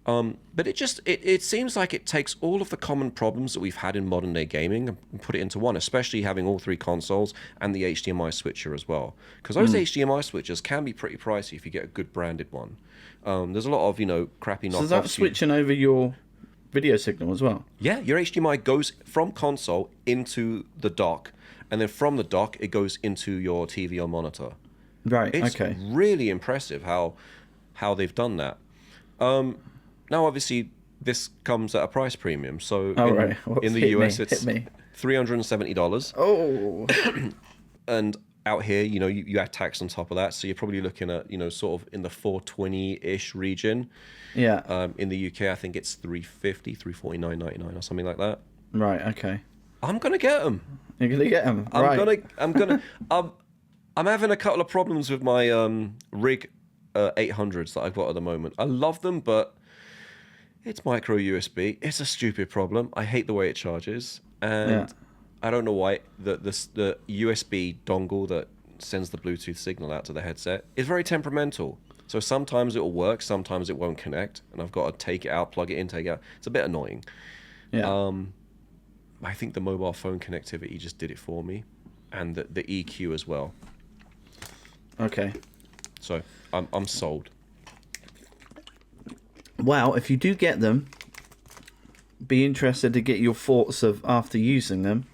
But it seems like it takes all of the common problems that we've had in modern day gaming and put it into one, especially having all three consoles and the HDMI switcher as well. Because those HDMI switchers can be pretty pricey if you get a good branded one. There's a lot of, crappy knockoffs. So that's switching over your video signal as well? Yeah, your HDMI goes from console into the dock, and then from the dock, it goes into your TV or monitor. Right, It's really impressive how they've done that. Now, obviously, this comes at a price premium. So in the US, it's $370. Oh. And out here, you add tax on top of that. So you're probably looking at, sort of in the 420-ish region. Yeah. In the UK, I think it's $350, $349.99 or something like that. Right, okay. I'm going to get them. You're going to get them? I'm having a couple of problems with my Rig 800s that I've got at the moment. I love them, but it's micro USB. It's a stupid problem. I hate the way it charges, and I don't know why the USB dongle that sends the Bluetooth signal out to the headset is very temperamental. So sometimes it will work, sometimes it won't connect, and I've got to take it out, plug it in, take it out. It's a bit annoying. Yeah. I think the mobile phone connectivity just did it for me, and the EQ as well. Okay. So I'm sold. Well, if you do get them, be interested to get your thoughts of after using them,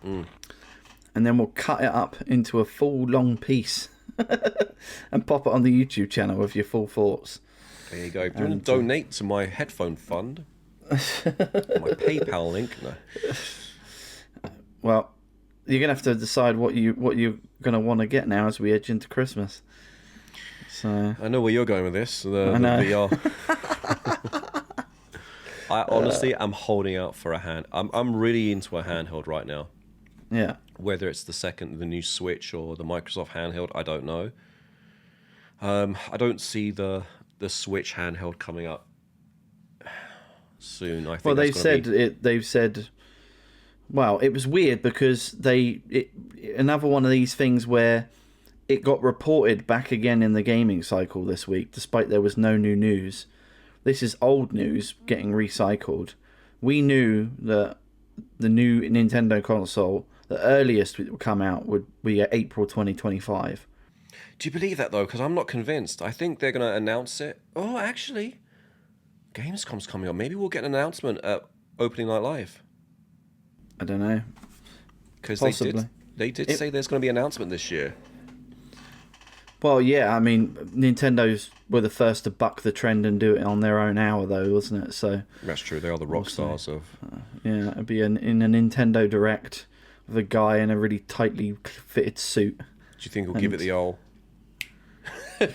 and then we'll cut it up into a full long piece and pop it on the YouTube channel with your full thoughts. There you go. If you want to donate to my headphone fund, my PayPal link. No. Well, you're gonna have to decide what you're gonna want to get now as we edge into Christmas. So I know where you're going with this. The VR. I honestly am holding out for a hand. I'm really into a handheld right now. Yeah. Whether it's the new Switch or the Microsoft handheld, I don't know. I don't see the Switch handheld coming up soon. I think. Well, they've said. Well, it was weird because another one of these things where it got reported back again in the gaming cycle this week, despite there was no new news. This is old news getting recycled. We knew that the new Nintendo console, the earliest it would come out, would be April 2025. Do you believe that, though? Because I'm not convinced. I think they're going to announce it. Oh, actually, Gamescom's coming up. Maybe we'll get an announcement at Opening Night Live. I don't know. Because they did say there's going to be an announcement this year. Well, yeah, I mean, Nintendo's were the first to buck the trend and do it on their own hour, though, wasn't it? So that's true. They are the rock stars of. Yeah, it'd be in a Nintendo Direct with a guy in a really tightly fitted suit. Do you think he'll give it the old?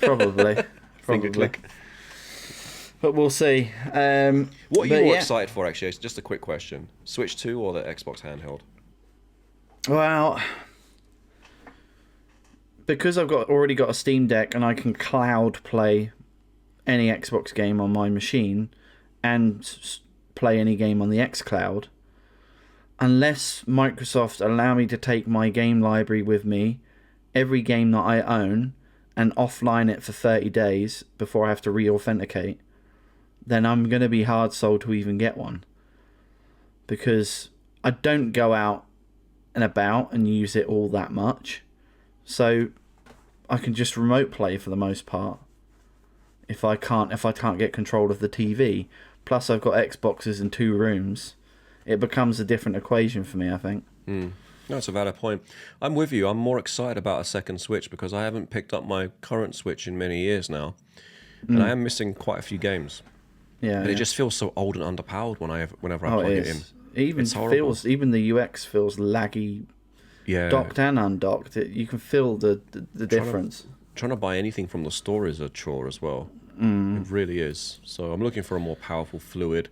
Probably. Finger click. But we'll see. What are you more excited for, actually? It's just a quick question. Switch 2 or the Xbox handheld? Well, because I've already got a Steam Deck and I can cloud play any Xbox game on my machine and play any game on the xCloud, unless Microsoft allow me to take my game library with me, every game that I own, and offline it for 30 days before I have to re-authenticate, then I'm going to be hard sold to even get one. Because I don't go out and about and use it all that much. So I can just remote play for the most part. If I can't get control of the TV, plus I've got Xboxes in 2 rooms, it becomes a different equation for me, I think. No, that's a valid point. I'm with you. I'm more excited about a second Switch because I haven't picked up my current Switch in many years now, and I am missing quite a few games. Yeah, but it just feels so old and underpowered whenever I plug it in. Even the UX feels laggy, docked and undocked. You can feel the difference. Trying to buy anything from the store is a chore as well. It really is. So I'm looking for a more powerful, fluid,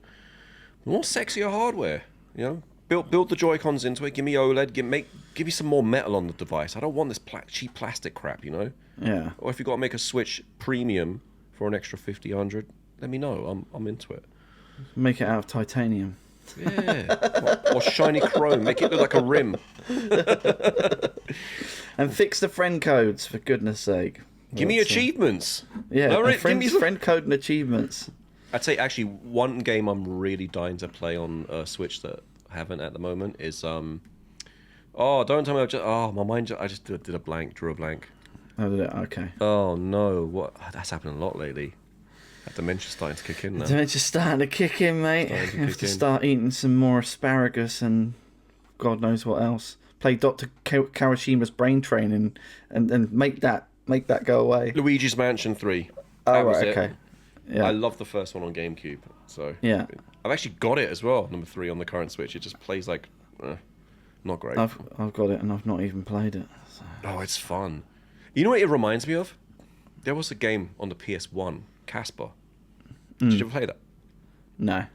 more sexier hardware. You know, build the Joy-Cons into it. Give me OLED. Give me some more metal on the device. I don't want this cheap plastic crap. You know. Yeah. Or if you got to make a Switch premium for an extra 50, 100, let me know. I'm into it. Make it out of titanium. Yeah. or shiny chrome. Make it look like a rim. And fix the friend codes, for goodness sake. Give me achievements. Yeah, friend code and achievements. I'd say actually one game I'm really dying to play on Switch that I haven't at the moment is don't tell me my mind I just did a blank, drew a blank. Oh, did it? Okay. Oh no, what? That's happening a lot lately. That dementia's starting to kick in now. Dementia's starting to kick in, mate. You have to start eating some more asparagus and God knows what else. Play Dr. Karishima's brain training and make that go away. Luigi's Mansion 3. Oh, right, okay. Yeah. I love the first one on GameCube. So yeah. I've actually got it as well, number 3 on the current Switch. It just plays like not great. I've got it and I've not even played it. So. Oh, it's fun. You know what it reminds me of? There was a game on the PS1, Casper. Did you ever play that? No.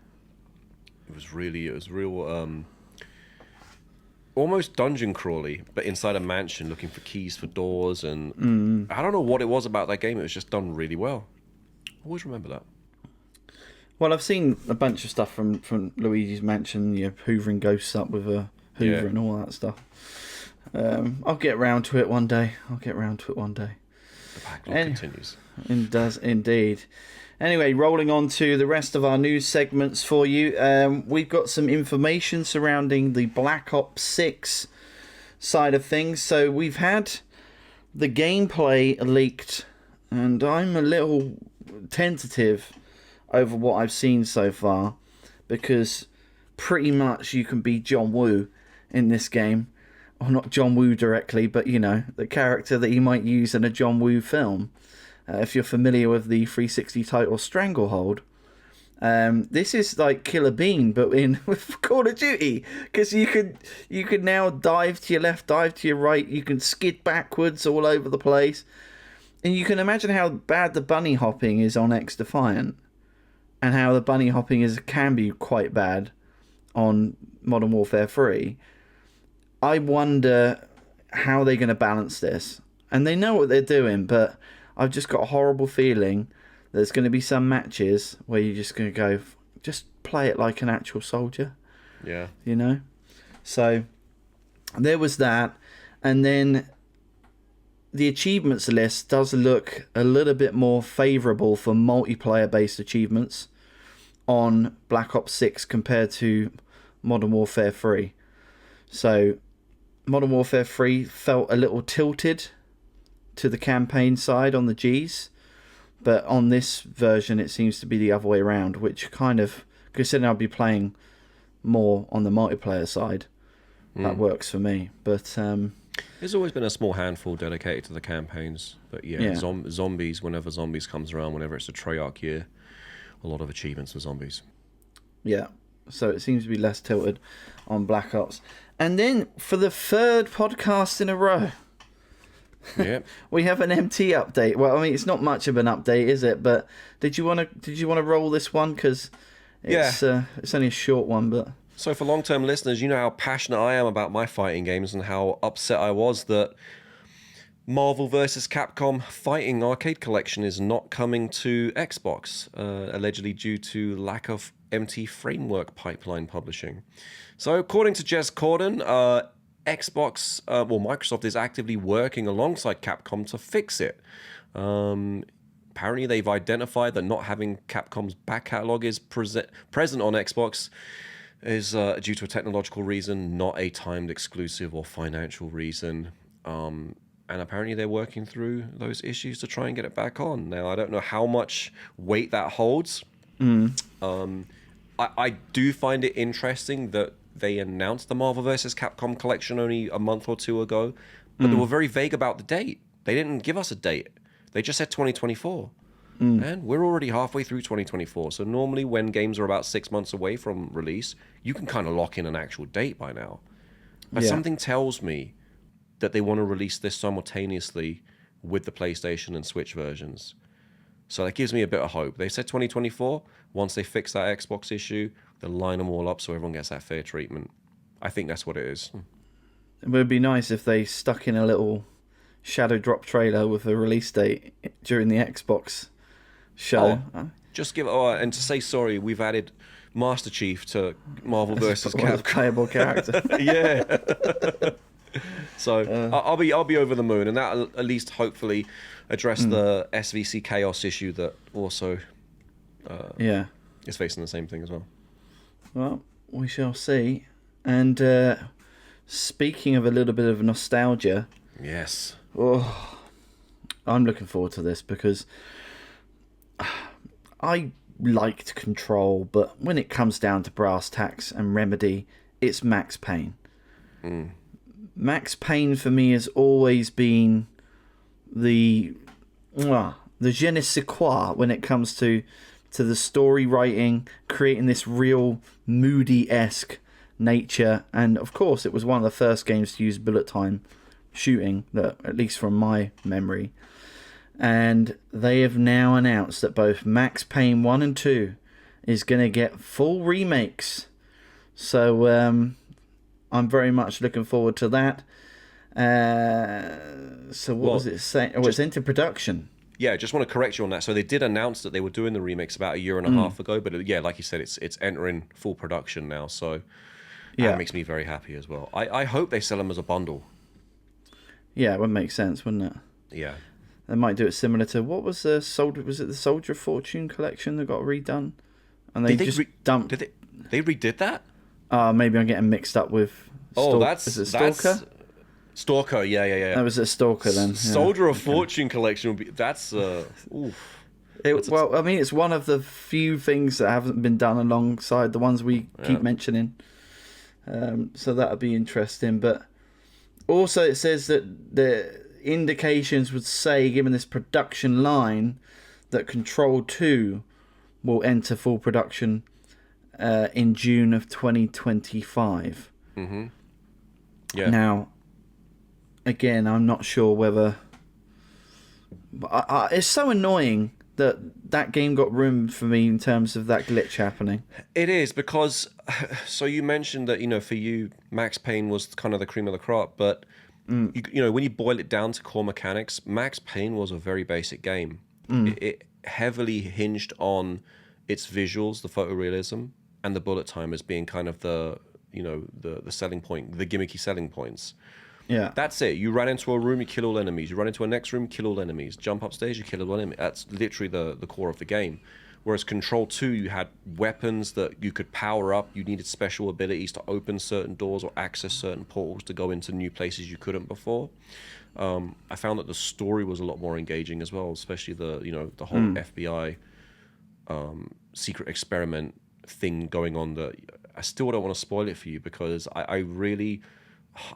It was real almost dungeon crawly, but inside a mansion looking for keys for doors, and I don't know what it was about that game. It was just done really well. Always remember that. Well, I've seen a bunch of stuff from Luigi's Mansion, hoovering ghosts up with a hoover and all that stuff. I'll get round to it one day. The backlog continues. It does indeed. Anyway, rolling on to the rest of our news segments for you. We've got some information surrounding the Black Ops 6 side of things. So we've had the gameplay leaked, and I'm a little tentative over what I've seen so far, because pretty much you can be John Woo in this game. Or not John Woo directly, but the character that he might use in a John Woo film. If you're familiar with the 360 title Stranglehold, this is like Killer Bean, but with Call of Duty, because you could now dive to your left, dive to your right. You can skid backwards all over the place, and you can imagine how bad the bunny hopping is on X Defiant, and how the bunny hopping can be quite bad on Modern Warfare 3. I wonder how they're going to balance this, and they know what they're doing, but I've just got a horrible feeling there's going to be some matches where you're just going to go, just play it like an actual soldier. Yeah. So there was that. And then the achievements list does look a little bit more favourable for multiplayer-based achievements on Black Ops 6 compared to Modern Warfare 3. So Modern Warfare 3 felt a little tilted to the campaign side on the Gs, but on this version it seems to be the other way around, which kind of, considering I'll be playing more on the multiplayer side, that works for me. But there's always been a small handful dedicated to the campaigns, but zombies, whenever zombies comes around, whenever it's a Treyarch year, a lot of achievements for zombies. Yeah, so it seems to be less tilted on Black Ops. And then for the third podcast in a row, we have an MT update. Well, I mean, it's not much of an update, is it? But did you want to roll this one, because it's only a short one, but So for long-term listeners, you know how passionate I am about my fighting games and how upset I was that Marvel vs. Capcom Fighting Arcade Collection is not coming to Xbox, allegedly due to lack of MT Framework pipeline publishing. So according to Jez Corden, Microsoft is actively working alongside Capcom to fix it. Apparently they've identified that not having Capcom's back catalog is present on Xbox is due to a technological reason, not a timed exclusive or financial reason. And apparently they're working through those issues to try and get it back on. Now, I don't know how much weight that holds. I do find it interesting that they announced the Marvel vs. Capcom collection only a month or two ago, but they were very vague about the date. They didn't give us a date. They just said 2024. And we're already halfway through 2024. So normally when games are about 6 months away from release, you can kind of lock in an actual date by now. But something tells me that they want to release this simultaneously with the PlayStation and Switch versions. So that gives me a bit of hope. They said 2024. Once they fix that Xbox issue, they'll line them all up so everyone gets that fair treatment. I think that's what it is. It would be nice if they stuck in a little shadow drop trailer with a release date during the Xbox show. Just give and to say sorry, we've added Master Chief to Marvel vs. Capcom. Playable character. Yeah. So I'll be over the moon, and that'll at least hopefully address the SVC chaos issue that also is facing the same thing as well. Well, we shall see. And speaking of a little bit of nostalgia, yes, I'm looking forward to this because I liked Control, but when it comes down to brass tacks and Remedy, it's Max Payne. Max Payne for me has always been the je ne sais quoi when it comes to the story writing, creating this real moody-esque nature. And of course, it was one of the first games to use bullet time shooting, that at least from my memory. And they have now announced that both Max Payne 1 and 2 is going to get full remakes. So I'm very much looking forward to that. So what was it saying? Oh, it's into production. Yeah, just want to correct you on that. So they did announce that they were doing the remakes about a year and a half ago, but like you said, it's entering full production now. So that makes me very happy as well. I hope they sell them as a bundle. Yeah, it would make sense, wouldn't it? Yeah. They might do it similar to what was the Soldier? Was it the Soldier of Fortune collection that got redone? And they dumped. They redid that? Maybe I'm getting mixed up with. Is it Stalker? Stalker, yeah. That was a Stalker then. Soldier of Fortune collection would be. That's oof. Well, I mean, it's one of the few things that haven't been done alongside the ones we keep mentioning. So that would be interesting. But also, it says that the indications would say, given this production line, that Control 2 will enter full production in June of 2025. Mm-hmm. Yeah. Now, again, I'm not sure whether... it's so annoying that game got ruined for me in terms of that glitch happening. It is, because... So you mentioned that, for you, Max Payne was kind of the cream of the crop, but... when you boil it down to core mechanics, Max Payne was a very basic game. It heavily hinged on its visuals, the photorealism, and the bullet time as being kind of the selling point, the gimmicky selling points. Yeah. That's it. You run into a room, you kill all enemies. You run into a next room, kill all enemies. Jump upstairs, you kill all enemies. That's literally the core of the game. Whereas Control 2, you had weapons that you could power up. You needed special abilities to open certain doors or access certain portals to go into new places you couldn't before. I found that the story was a lot more engaging as well, especially the whole FBI secret experiment thing going on. That I still don't want to spoil it for you, because I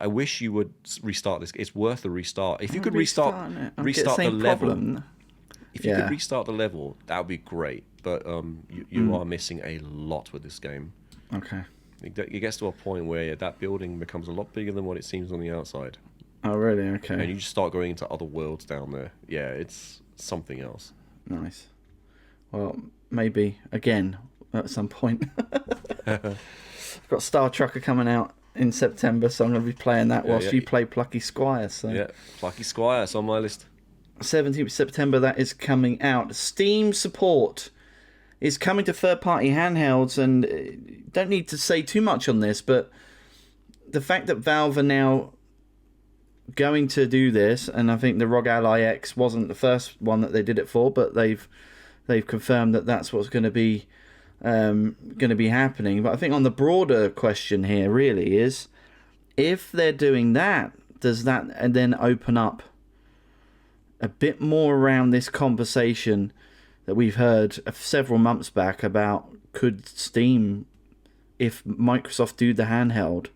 wish you would restart this. It's worth a restart. If you could restart the level. If you could restart the level, that would be great. But you are missing a lot with this game. Okay. It gets to a point where that building becomes a lot bigger than what it seems on the outside. Oh, really? Okay. And you just start going into other worlds down there. Yeah, it's something else. Nice. Well, maybe, again, at some point. I've got Star Trucker coming out in September, so I'm going to be playing that whilst you play Plucky Squire. So. Yeah, Plucky Squire, it's on my list. 17th September, that is coming out. Steam support is coming to third-party handhelds, and don't need to say too much on this, but the fact that Valve are now going to do this, and I think the ROG Ally X wasn't the first one that they did it for, but they've confirmed that that's what's going to be happening. But I think on the broader question here really is, if they're doing that, does that and then open up a bit more around this conversation that we've heard several months back about, could Steam, if Microsoft do the handheld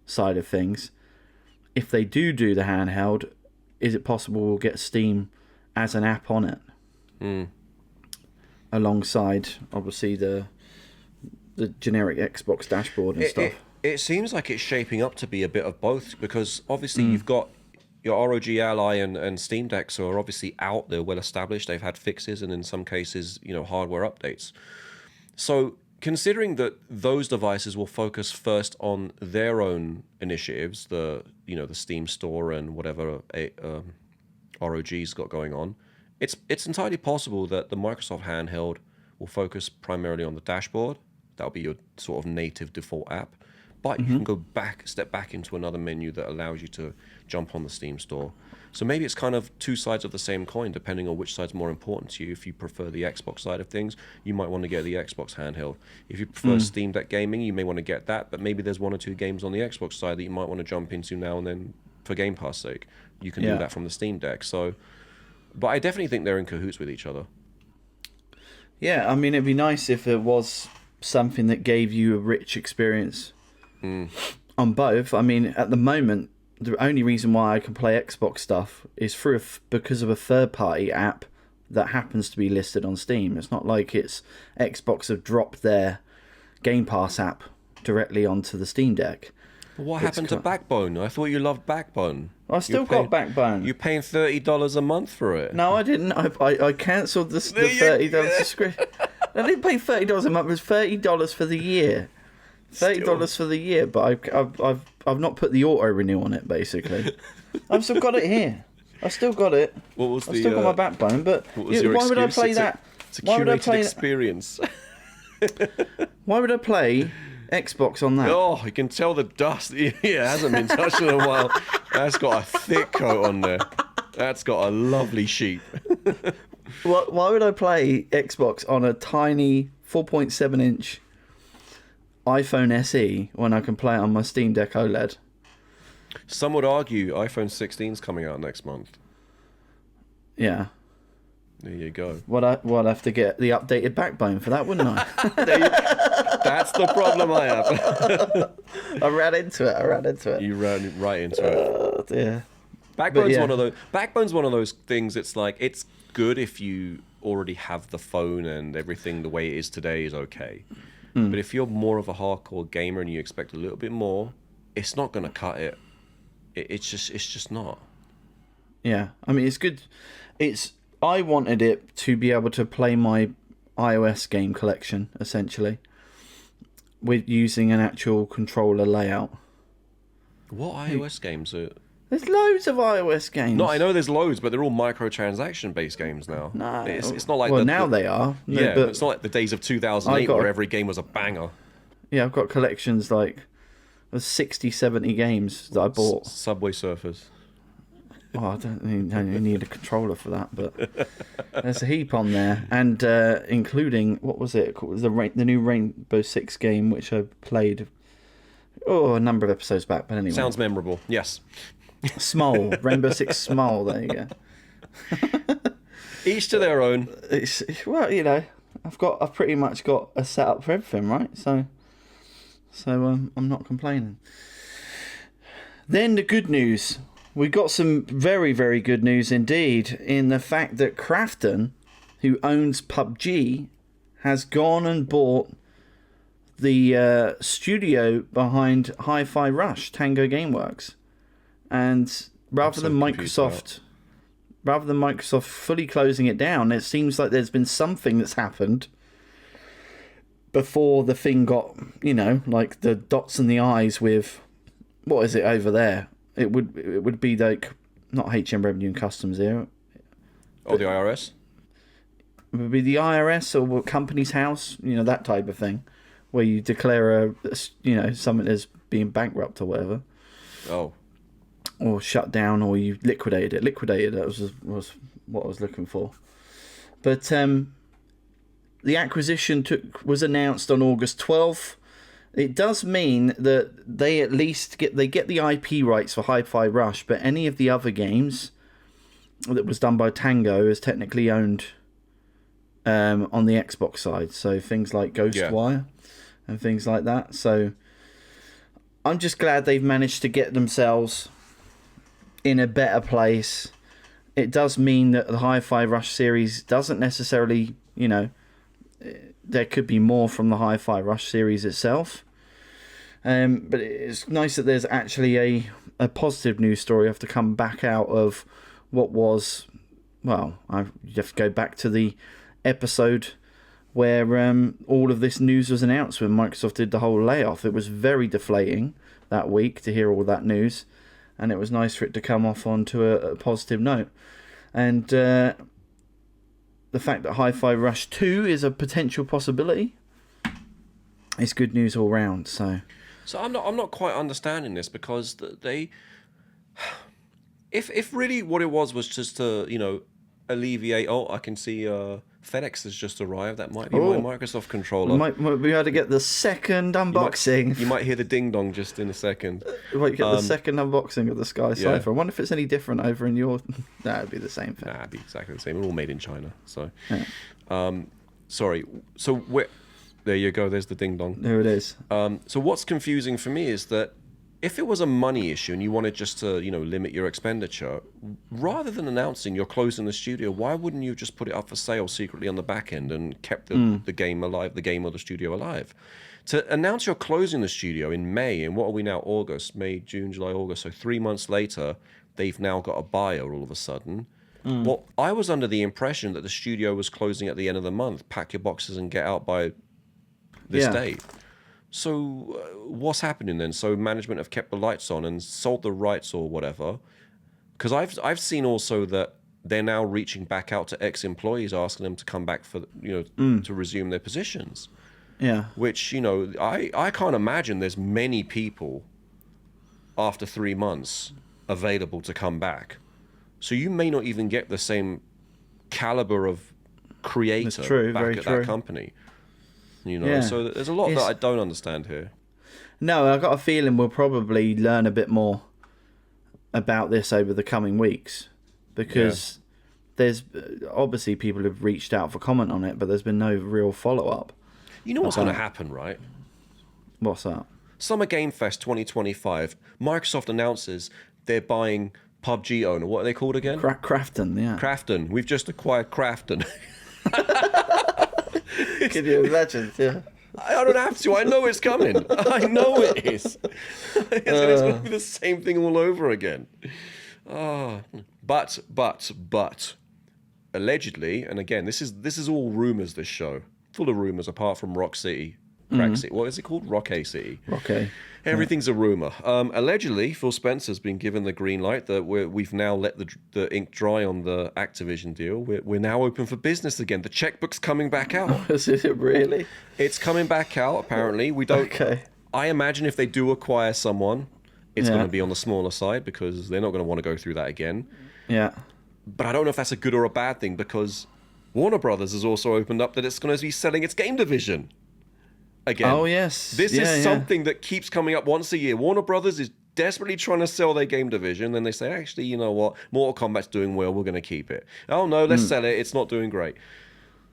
side of things, if they do the handheld, is it possible we'll get Steam as an app on it? Alongside, obviously, the generic Xbox dashboard and stuff. It seems like it's shaping up to be a bit of both, because obviously you've got your ROG Ally and Steam Decks are obviously out there, well established. They've had fixes and in some cases, hardware updates. So considering that those devices will focus first on their own initiatives, the Steam Store and whatever ROG's got going on, it's entirely possible that the Microsoft handheld will focus primarily on the dashboard. That'll be your sort of native default app. But you can go step back into another menu that allows you to jump on the Steam Store. So maybe it's kind of two sides of the same coin, depending on which side's more important to you. If you prefer the Xbox side of things, you might want to get the Xbox handheld. If you prefer Steam Deck gaming, you may want to get that. But maybe there's one or two games on the Xbox side that you might want to jump into now and then for Game Pass sake. You can do that from the Steam Deck. So, but I definitely think they're in cahoots with each other. Yeah, I mean, it'd be nice if there was something that gave you a rich experience on both. I mean, at the moment, the only reason why I can play Xbox stuff is because of a third-party app that happens to be listed on Steam. It's not like Xbox have dropped their Game Pass app directly onto the Steam Deck. But what happened to Backbone? I thought you loved Backbone. I still got Backbone. You're paying $30 a month for it. No, I didn't. I cancelled the $30 subscription. I didn't pay $30 a month. It was $30 for the year. $30 for the year, but I've not put the auto renew on it. Basically, I've still got it here. I still got it. I've still got my Backbone. But why would I play that? It's a curated experience. Why would I play Xbox on that? Oh, you can tell the dust. Yeah, it hasn't been touched in a while. That's got a thick coat on there. That's got a lovely sheet. Why would I play Xbox on a tiny 4.7-inch iPhone SE when I can play it on my Steam Deck OLED? Some would argue iPhone 16 is coming out next month. Yeah. There you go. I'd have to get the updated Backbone for that, wouldn't I? That's the problem I have. I ran into it. You ran right into it. Dear. Backbone's one of those things. It's like, it's good if you already have the phone and everything the way it is today is okay. But if you're more of a hardcore gamer and you expect a little bit more, it's not going to cut it. It's just not. Yeah, I mean, it's good. I wanted it to be able to play my iOS game collection, essentially, with using an actual controller layout. What iOS games are... There's loads of iOS games. No, I know there's loads, but they're all microtransaction-based games now. No. It's not like... now they are. Yeah, but it's not like the days of 2008 where every game was a banger. Yeah, I've got collections like of 60, 70 games that I bought. Subway Surfers. Oh, I don't need a controller for that, but there's a heap on there, and including, what was it called? It was the new Rainbow Six game, which I played a number of episodes back. But anyway, sounds memorable. Yes. Small Rainbow Six Small. There you go. Each to their own. Well, I've pretty much got a setup for everything, right? So I'm not complaining. Then the good news. We got some very, very good news indeed in the fact that Krafton, who owns PUBG, has gone and bought the studio behind Hi-Fi Rush, Tango Gameworks. And rather than Microsoft fully closing it down, it seems like there's been something that's happened before the thing got you know, like the dots and the I's with, what is it over there? It would be like, not HM Revenue and Customs here. Oh, the IRS? It would be the IRS or Company's House, you know, that type of thing, where you declare something as being bankrupt or whatever. Oh. Or shut down, or you liquidated it. Liquidated, that was what I was looking for. But the acquisition was announced on August 12th. It does mean that they at least get the IP rights for Hi-Fi Rush, but any of the other games that was done by Tango is technically owned on the Xbox side. So things like Ghostwire and things like that. So I'm just glad they've managed to get themselves in a better place. It does mean that the Hi-Fi Rush series doesn't necessarily, you know, there could be more from the Hi-Fi Rush series itself. But it's nice that there's actually a positive news story after come back out of what was, well, you have to go back to the episode where all of this news was announced when Microsoft did the whole layoff. It was very deflating that week to hear all that news, and it was nice for it to come off onto a positive note. And the fact that Hi-Fi Rush 2 is a potential possibility is good news all round. So I'm not quite understanding this, because they, if really what it was just to, you know, alleviate. Oh, I can see FedEx has just arrived. That might be my Microsoft controller. We had to get the second unboxing. You might hear the ding dong just in a second. We might get the second unboxing of the Sky Cipher. I wonder if it's any different over in your. Nah, it'd be the same thing. Nah, it'd be exactly the same. We're all made in China. So, yeah. Sorry. So there you go. There's the ding dong. There it is. So what's confusing for me is that if it was a money issue and you wanted just to, you know, limit your expenditure, rather than announcing you're closing the studio, why wouldn't you just put it up for sale secretly on the back end and kept the game alive, the game or the studio alive? To announce you're closing the studio in May, and what are we now, August, May, June, July, August, so 3 months later, they've now got a buyer all of a sudden. Well, I was under the impression that the studio was closing at the end of the month. Pack your boxes and get out by this date. So what's happening then? So management have kept the lights on and sold the rights or whatever? Because I've seen also that they're now reaching back out to ex-employees, asking them to come back for, you know, to resume their positions. Yeah. Which, you know, I can't imagine there's many people after 3 months available to come back. So you may not even get the same caliber of creator back at that company. You know, so there's a lot that I don't understand here. No, I've got a feeling we'll probably learn a bit more about this over the coming weeks, because there's obviously people have reached out for comment on it, but there's been no real follow-up. You know what's going to happen, right? What's that? Summer Game Fest 2025, Microsoft announces they're buying PUBG owner. What are they called again? Crafton, yeah. Crafton. We've just acquired Crafton. Can you imagine? Yeah. I don't have to. I know it's coming. I know it is. It's going to be the same thing all over again. But allegedly, and again, this is all rumors. This show full of rumors. Apart from Rock City, Crack City. What is it called? Rockay City. Rockay. Everything's a rumor. Allegedly, Phil Spencer's been given the green light that we've now let the ink dry on the Activision deal. We're now open for business again. The checkbook's coming back out. Is it really? It's coming back out. Apparently, we don't. Okay. I imagine if they do acquire someone, it's going to be on the smaller side, because they're not going to want to go through that again. Yeah. But I don't know if that's a good or a bad thing, because Warner Brothers has also opened up that it's going to be selling its game division again. Oh, yes. This is something that keeps coming up once a year. Warner Brothers is desperately trying to sell their game division. Then they say, actually, you know what? Mortal Kombat's doing well. We're going to keep it. Oh, no, let's sell it. It's not doing great.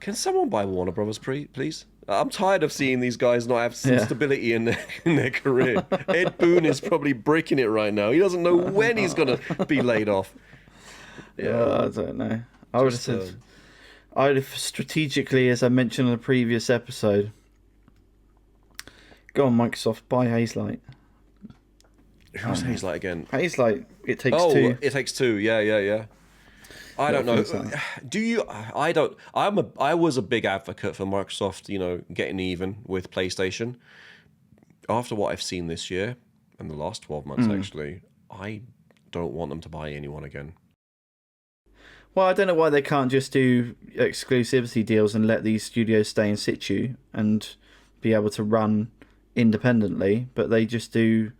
Can someone buy Warner Brothers, please? I'm tired of seeing these guys not have some stability in their career. Ed Boon is probably breaking it right now. He doesn't know when he's going to be laid off. Yeah, I don't know. I would have said, I would have strategically, as I mentioned in the previous episode, go on Microsoft, buy Hazelight. Who's Hazelight again? Hazelight, It Takes Two. Oh, It Takes Two. Yeah. I don't know. Do you? I don't. I was a big advocate for Microsoft, you know, getting even with PlayStation, after what I've seen this year and the last 12 months, actually, I don't want them to buy anyone again. Well, I don't know why they can't just do exclusivity deals and let these studios stay in situ and be able to run independently, but they just do,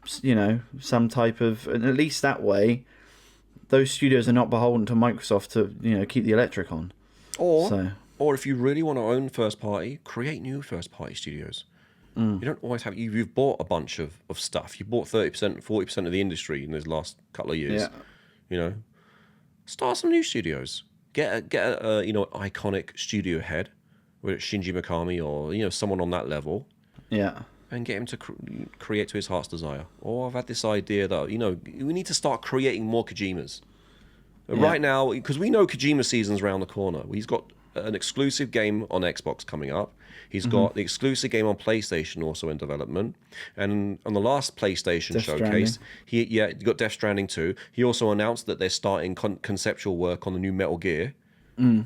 some type of, and at least that way, those studios are not beholden to Microsoft to, keep the electric on. Or if you really want to own first party, create new first party studios. You don't always have, you've bought a bunch of stuff. You bought 30%, 40% of the industry in this last couple of years. Yeah. Start some new studios. Get a iconic studio head, whether it's Shinji Mikami or someone on that level. Yeah. And get him to create to his heart's desire. Or I've had this idea that we need to start creating more Kojimas. Right now, because we know Kojima season's around the corner. He's got an exclusive game on Xbox coming up. He's got the exclusive game on PlayStation also in development. And on the last PlayStation showcase, he got Death Stranding 2. He also announced that they're starting conceptual work on the new Metal Gear.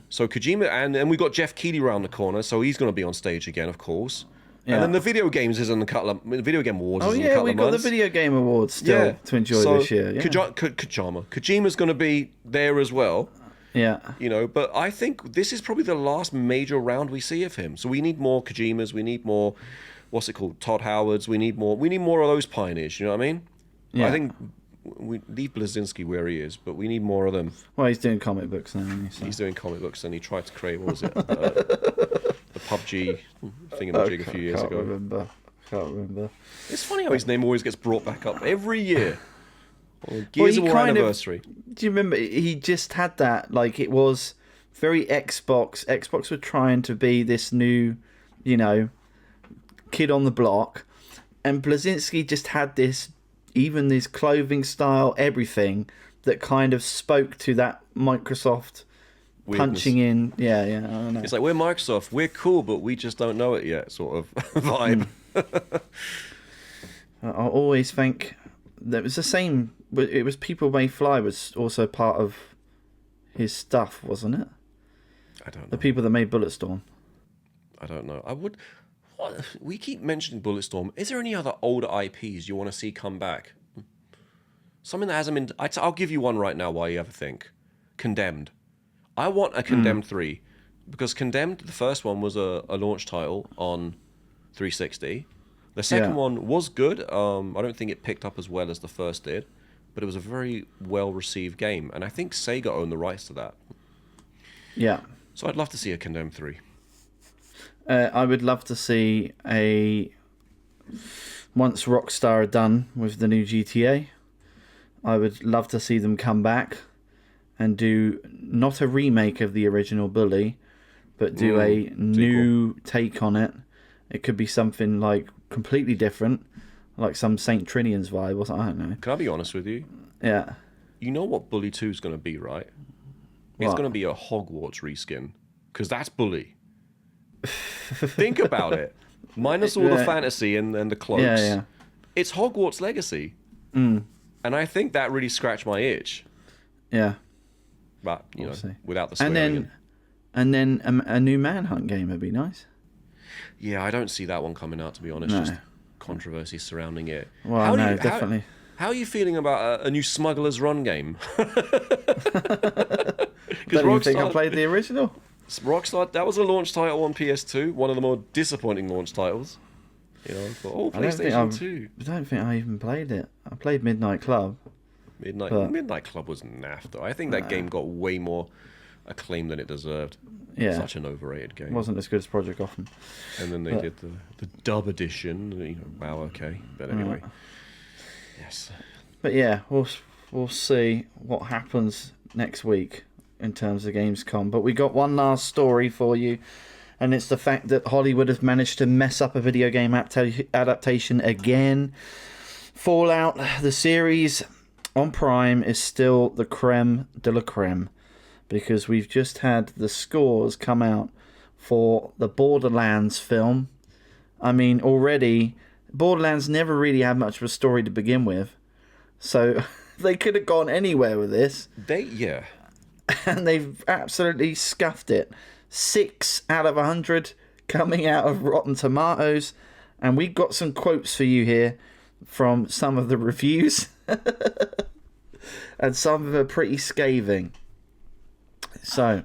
So Kojima, and we got Jeff Keighley around the corner, so he's going to be on stage again, of course. Yeah. And then the video games is in the Video Game Awards. Oh yeah, we got the Video Game Awards still to enjoy this year. Yeah. Kojima's going to be there as well. Yeah. But I think this is probably the last major round we see of him. So we need more Kojimas. We need more, Todd Howards. We need more of those pioneers. You know what I mean? Yeah. I think we leave Blazinski where he is, but we need more of them. Well, he's doing comic books now. Isn't he? So. He's doing comic books, and he tried to create, what was it? The PUBG thingamajig a few years ago. Can't remember. It's funny how his name always gets brought back up every year. Gears of War anniversary. Do you remember? He just had that. Like, it was very Xbox. Xbox were trying to be this new, kid on the block. And Blazinski just had this, even this clothing style, everything that kind of spoke to that Microsoft weirdness. Punching in. Yeah, I don't know. It's like, we're Microsoft, we're cool, but we just don't know it yet, sort of vibe. I always think that was the same. It was People May Fly was also part of his stuff, wasn't it? I don't know. The people that made Bulletstorm. I don't know. We keep mentioning Bulletstorm. Is there any other older IPs you want to see come back? Something that hasn't been... I'll give you one right now while you have a think. Condemned. I want a Condemned 3. Because Condemned, the first one, was a launch title on 360. The second one was good. I don't think it picked up as well as the first did. But it was a very well-received game. And I think Sega owned the rights to that. Yeah. So I'd love to see a Condemned 3. I would love to see once Rockstar are done with the new GTA, I would love to see them come back and do not a remake of the original Bully, but do a new take on it. It could be something like completely different, like some Saint Trinian's vibe or something. I don't know. Can I be honest with you? Yeah. You know what Bully 2 is going to be, right? It's going to be a Hogwarts reskin, because that's Bully. Think about it. Minus all the fantasy and the cloaks. Yeah. It's Hogwarts Legacy. And I think that really scratched my itch. Yeah. But, without the swearing. And then a new Manhunt game would be nice. Yeah, I don't see that one coming out, to be honest. No. Just controversy surrounding it. Well, definitely. How are you feeling about a new Smuggler's Run game? Don't you think I played the original? Rockstar, that was a launch title on PS2, one of the more disappointing launch titles. PlayStation 2. I don't think I even played it. I played Midnight Club. Midnight Club was naff, though. I think that game got way more acclaim than it deserved. Yeah. Such an overrated game. It wasn't as good as Project Gotham. And then they did the dub edition. Wow, okay. But anyway. Yes. But yeah, we'll see what happens next week in terms of Gamescom. But we got one last story for you, and it's the fact that Hollywood has managed to mess up a video game adaptation again. Fallout, the series on Prime, is still the creme de la creme, because we've just had the scores come out for the Borderlands film. I mean, already, Borderlands never really had much of a story to begin with, so they could have gone anywhere with this. And they've absolutely scuffed it. 6 out of 100 coming out of Rotten Tomatoes. And we got some quotes for you here from some of the reviews. And some of them are pretty scathing. So,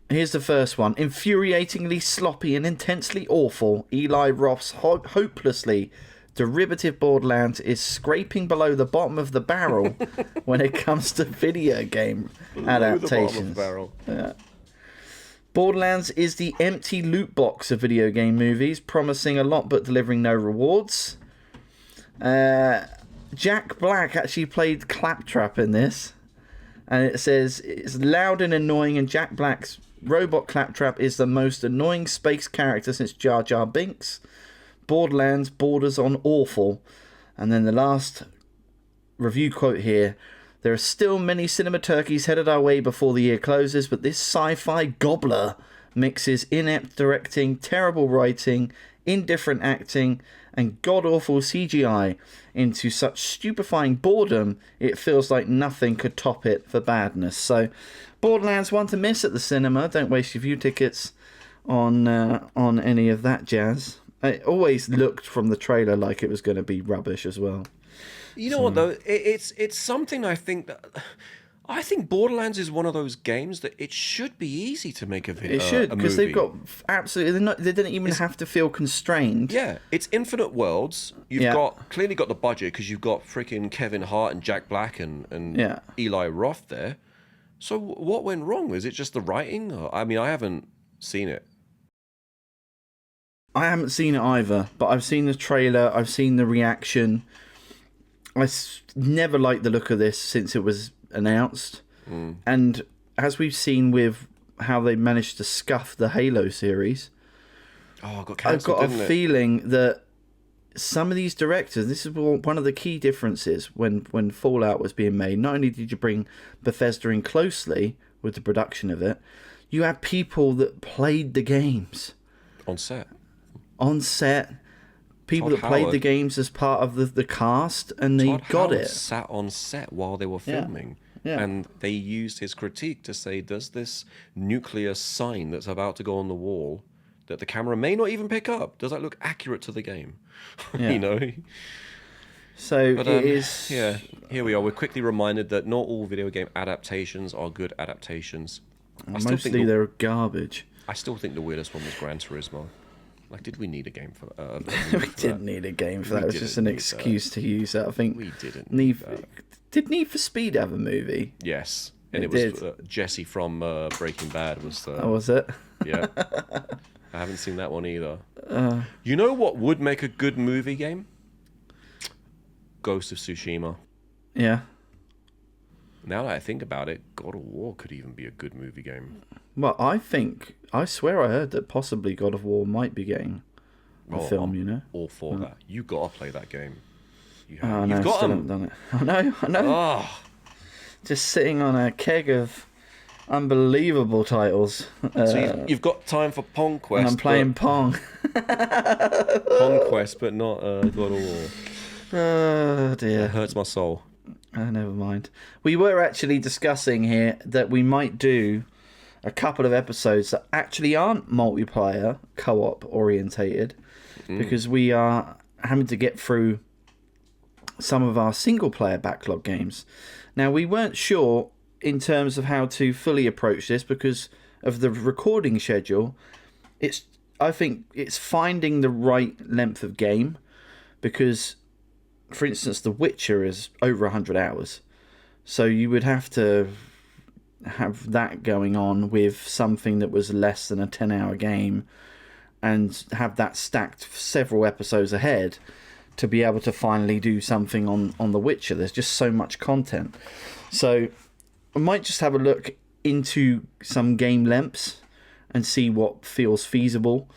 here's the first one. Infuriatingly sloppy and intensely awful, Eli Roth's hopelessly derivative Borderlands is scraping below the bottom of the barrel when it comes to video game adaptations. Yeah. Borderlands is the empty loot box of video game movies, promising a lot but delivering no rewards. Jack Black actually played Claptrap in this, and it says it's loud and annoying, and Jack Black's robot Claptrap is the most annoying space character since Jar Jar Binks. Borderlands borders on awful. And then the last review quote here: there are still many cinema turkeys headed our way before the year closes, but this sci-fi gobbler mixes inept directing, terrible writing, indifferent acting, and god-awful CGI into such stupefying boredom, it feels like nothing could top it for badness. So, Borderlands one to miss at the cinema. Don't waste your view tickets on any of that jazz. It always looked from the trailer like it was going to be rubbish as well. You know what though? It's something I think Borderlands is one of those games that it should be easy to make a video. It should, because they've got absolutely. They didn't even have to feel constrained. Yeah, it's infinite worlds. You've clearly got the budget because you've got freaking Kevin Hart and Jack Black and Eli Roth there. So what went wrong? Is it just the writing? I mean, I haven't seen it. I haven't seen it either, but I've seen the trailer. I've seen the reaction. Never liked the look of this since it was announced. And as we've seen with how they managed to scuff the Halo series, got cancelled, I've got a feeling that some of these directors, this is one of the key differences when Fallout was being made. Not only did you bring Bethesda in closely with the production of it, you had people that played the games on set. People Todd that played Howard. the games as part of the cast, and they Todd got Howard it. Sat on set while they were filming, and they used his critique to say, "Does this nuclear sign that's about to go on the wall, that the camera may not even pick up, does that look accurate to the game?" Yeah. You know. So But, it is. Yeah, here we are. We're quickly reminded that not all video game adaptations are good adaptations. Mostly they're garbage. I still think the weirdest one was Gran Turismo. Like, did we need a game for that? We didn't need a game for that. It was just an excuse to use that. I think we didn't need that. Did Need for Speed have a movie? Yes, and it was Jesse from Breaking Bad was the. Oh, was it? Yeah. I haven't seen that one either. You know what would make a good movie game? Ghost of Tsushima. Yeah. Now that I think about it, God of War could even be a good movie game. Well, I swear I heard that possibly God of War might be getting a film, you know? All for that. You got to play that game. You've got still haven't done it. I know. Oh. Just sitting on a keg of unbelievable titles. So you've got time for Pong Quest. And I'm playing Pong. Pong Quest, but not God of War. Oh, dear. It hurts my soul. Never mind. We were actually discussing here that we might do a couple of episodes that actually aren't multiplayer, co-op orientated, because we are having to get through some of our single-player backlog games. Now, we weren't sure in terms of how to fully approach this because of the recording schedule. I think it's finding the right length of game, because, for instance, The Witcher is over 100 hours. So you would have to have that going on with something that was less than a 10-hour game and have that stacked several episodes ahead to be able to finally do something on The Witcher. There's just so much content. So I might just have a look into some game lengths and see what feels feasible.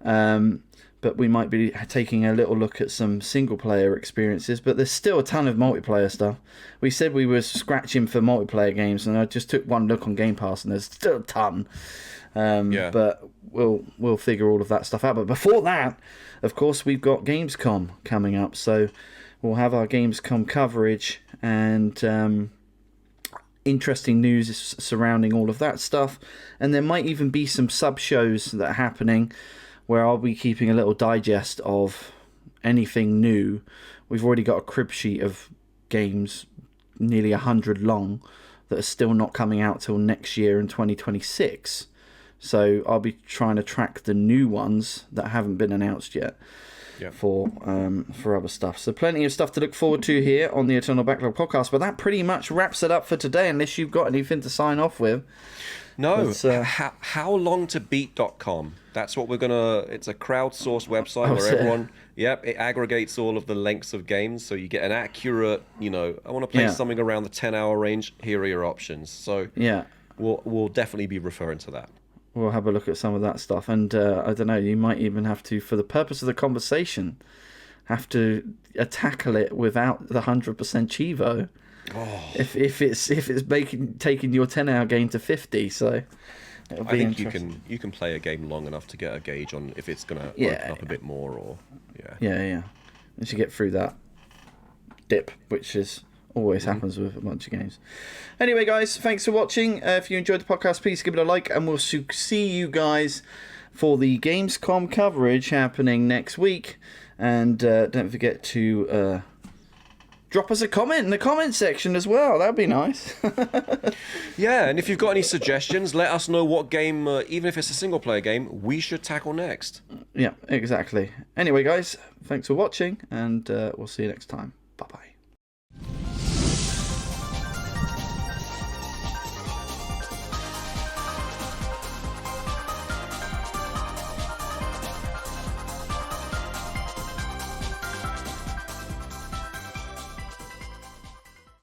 But we might be taking a little look at some single-player experiences. But there's still a ton of multiplayer stuff. We said we were scratching for multiplayer games, and I just took one look on Game Pass, and there's still a ton. But we'll figure all of that stuff out. But before that, of course, we've got Gamescom coming up. So we'll have our Gamescom coverage and interesting news surrounding all of that stuff. And there might even be some sub-shows that are happening where I'll be keeping a little digest of anything new. We've already got a crib sheet of games, nearly 100 long, that are still not coming out till next year in 2026. So I'll be trying to track the new ones that haven't been announced yet. Yep. For other stuff. So plenty of stuff to look forward to here on the Eternal Backlog podcast. But that pretty much wraps it up for today, unless you've got anything to sign off with. No, howlongtobeat.com. That's what we're gonna. It's a crowdsourced website where everyone. Yep, it aggregates all of the lengths of games, so you get an accurate. I want to play something around the 10-hour range. Here are your options. So yeah, we'll definitely be referring to that. We'll have a look at some of that stuff, and I don't know. You might even have to, for the purpose of the conversation, have to tackle it without the 100% Chivo. Oh. If it's taking your 10-hour game to 50, so it'll be I think interesting. you can play a game long enough to get a gauge on if it's gonna open up a bit more or yeah. Once you get through that dip, which is always happens with a bunch of games. Anyway, guys, thanks for watching. If you enjoyed the podcast, please give it a like, and we'll see you guys for the Gamescom coverage happening next week. And don't forget to drop us a comment in the comment section as well. That'd be nice. Yeah, and if you've got any suggestions, let us know what game, even if it's a single-player game, we should tackle next. Yeah, exactly. Anyway, guys, thanks for watching, and we'll see you next time.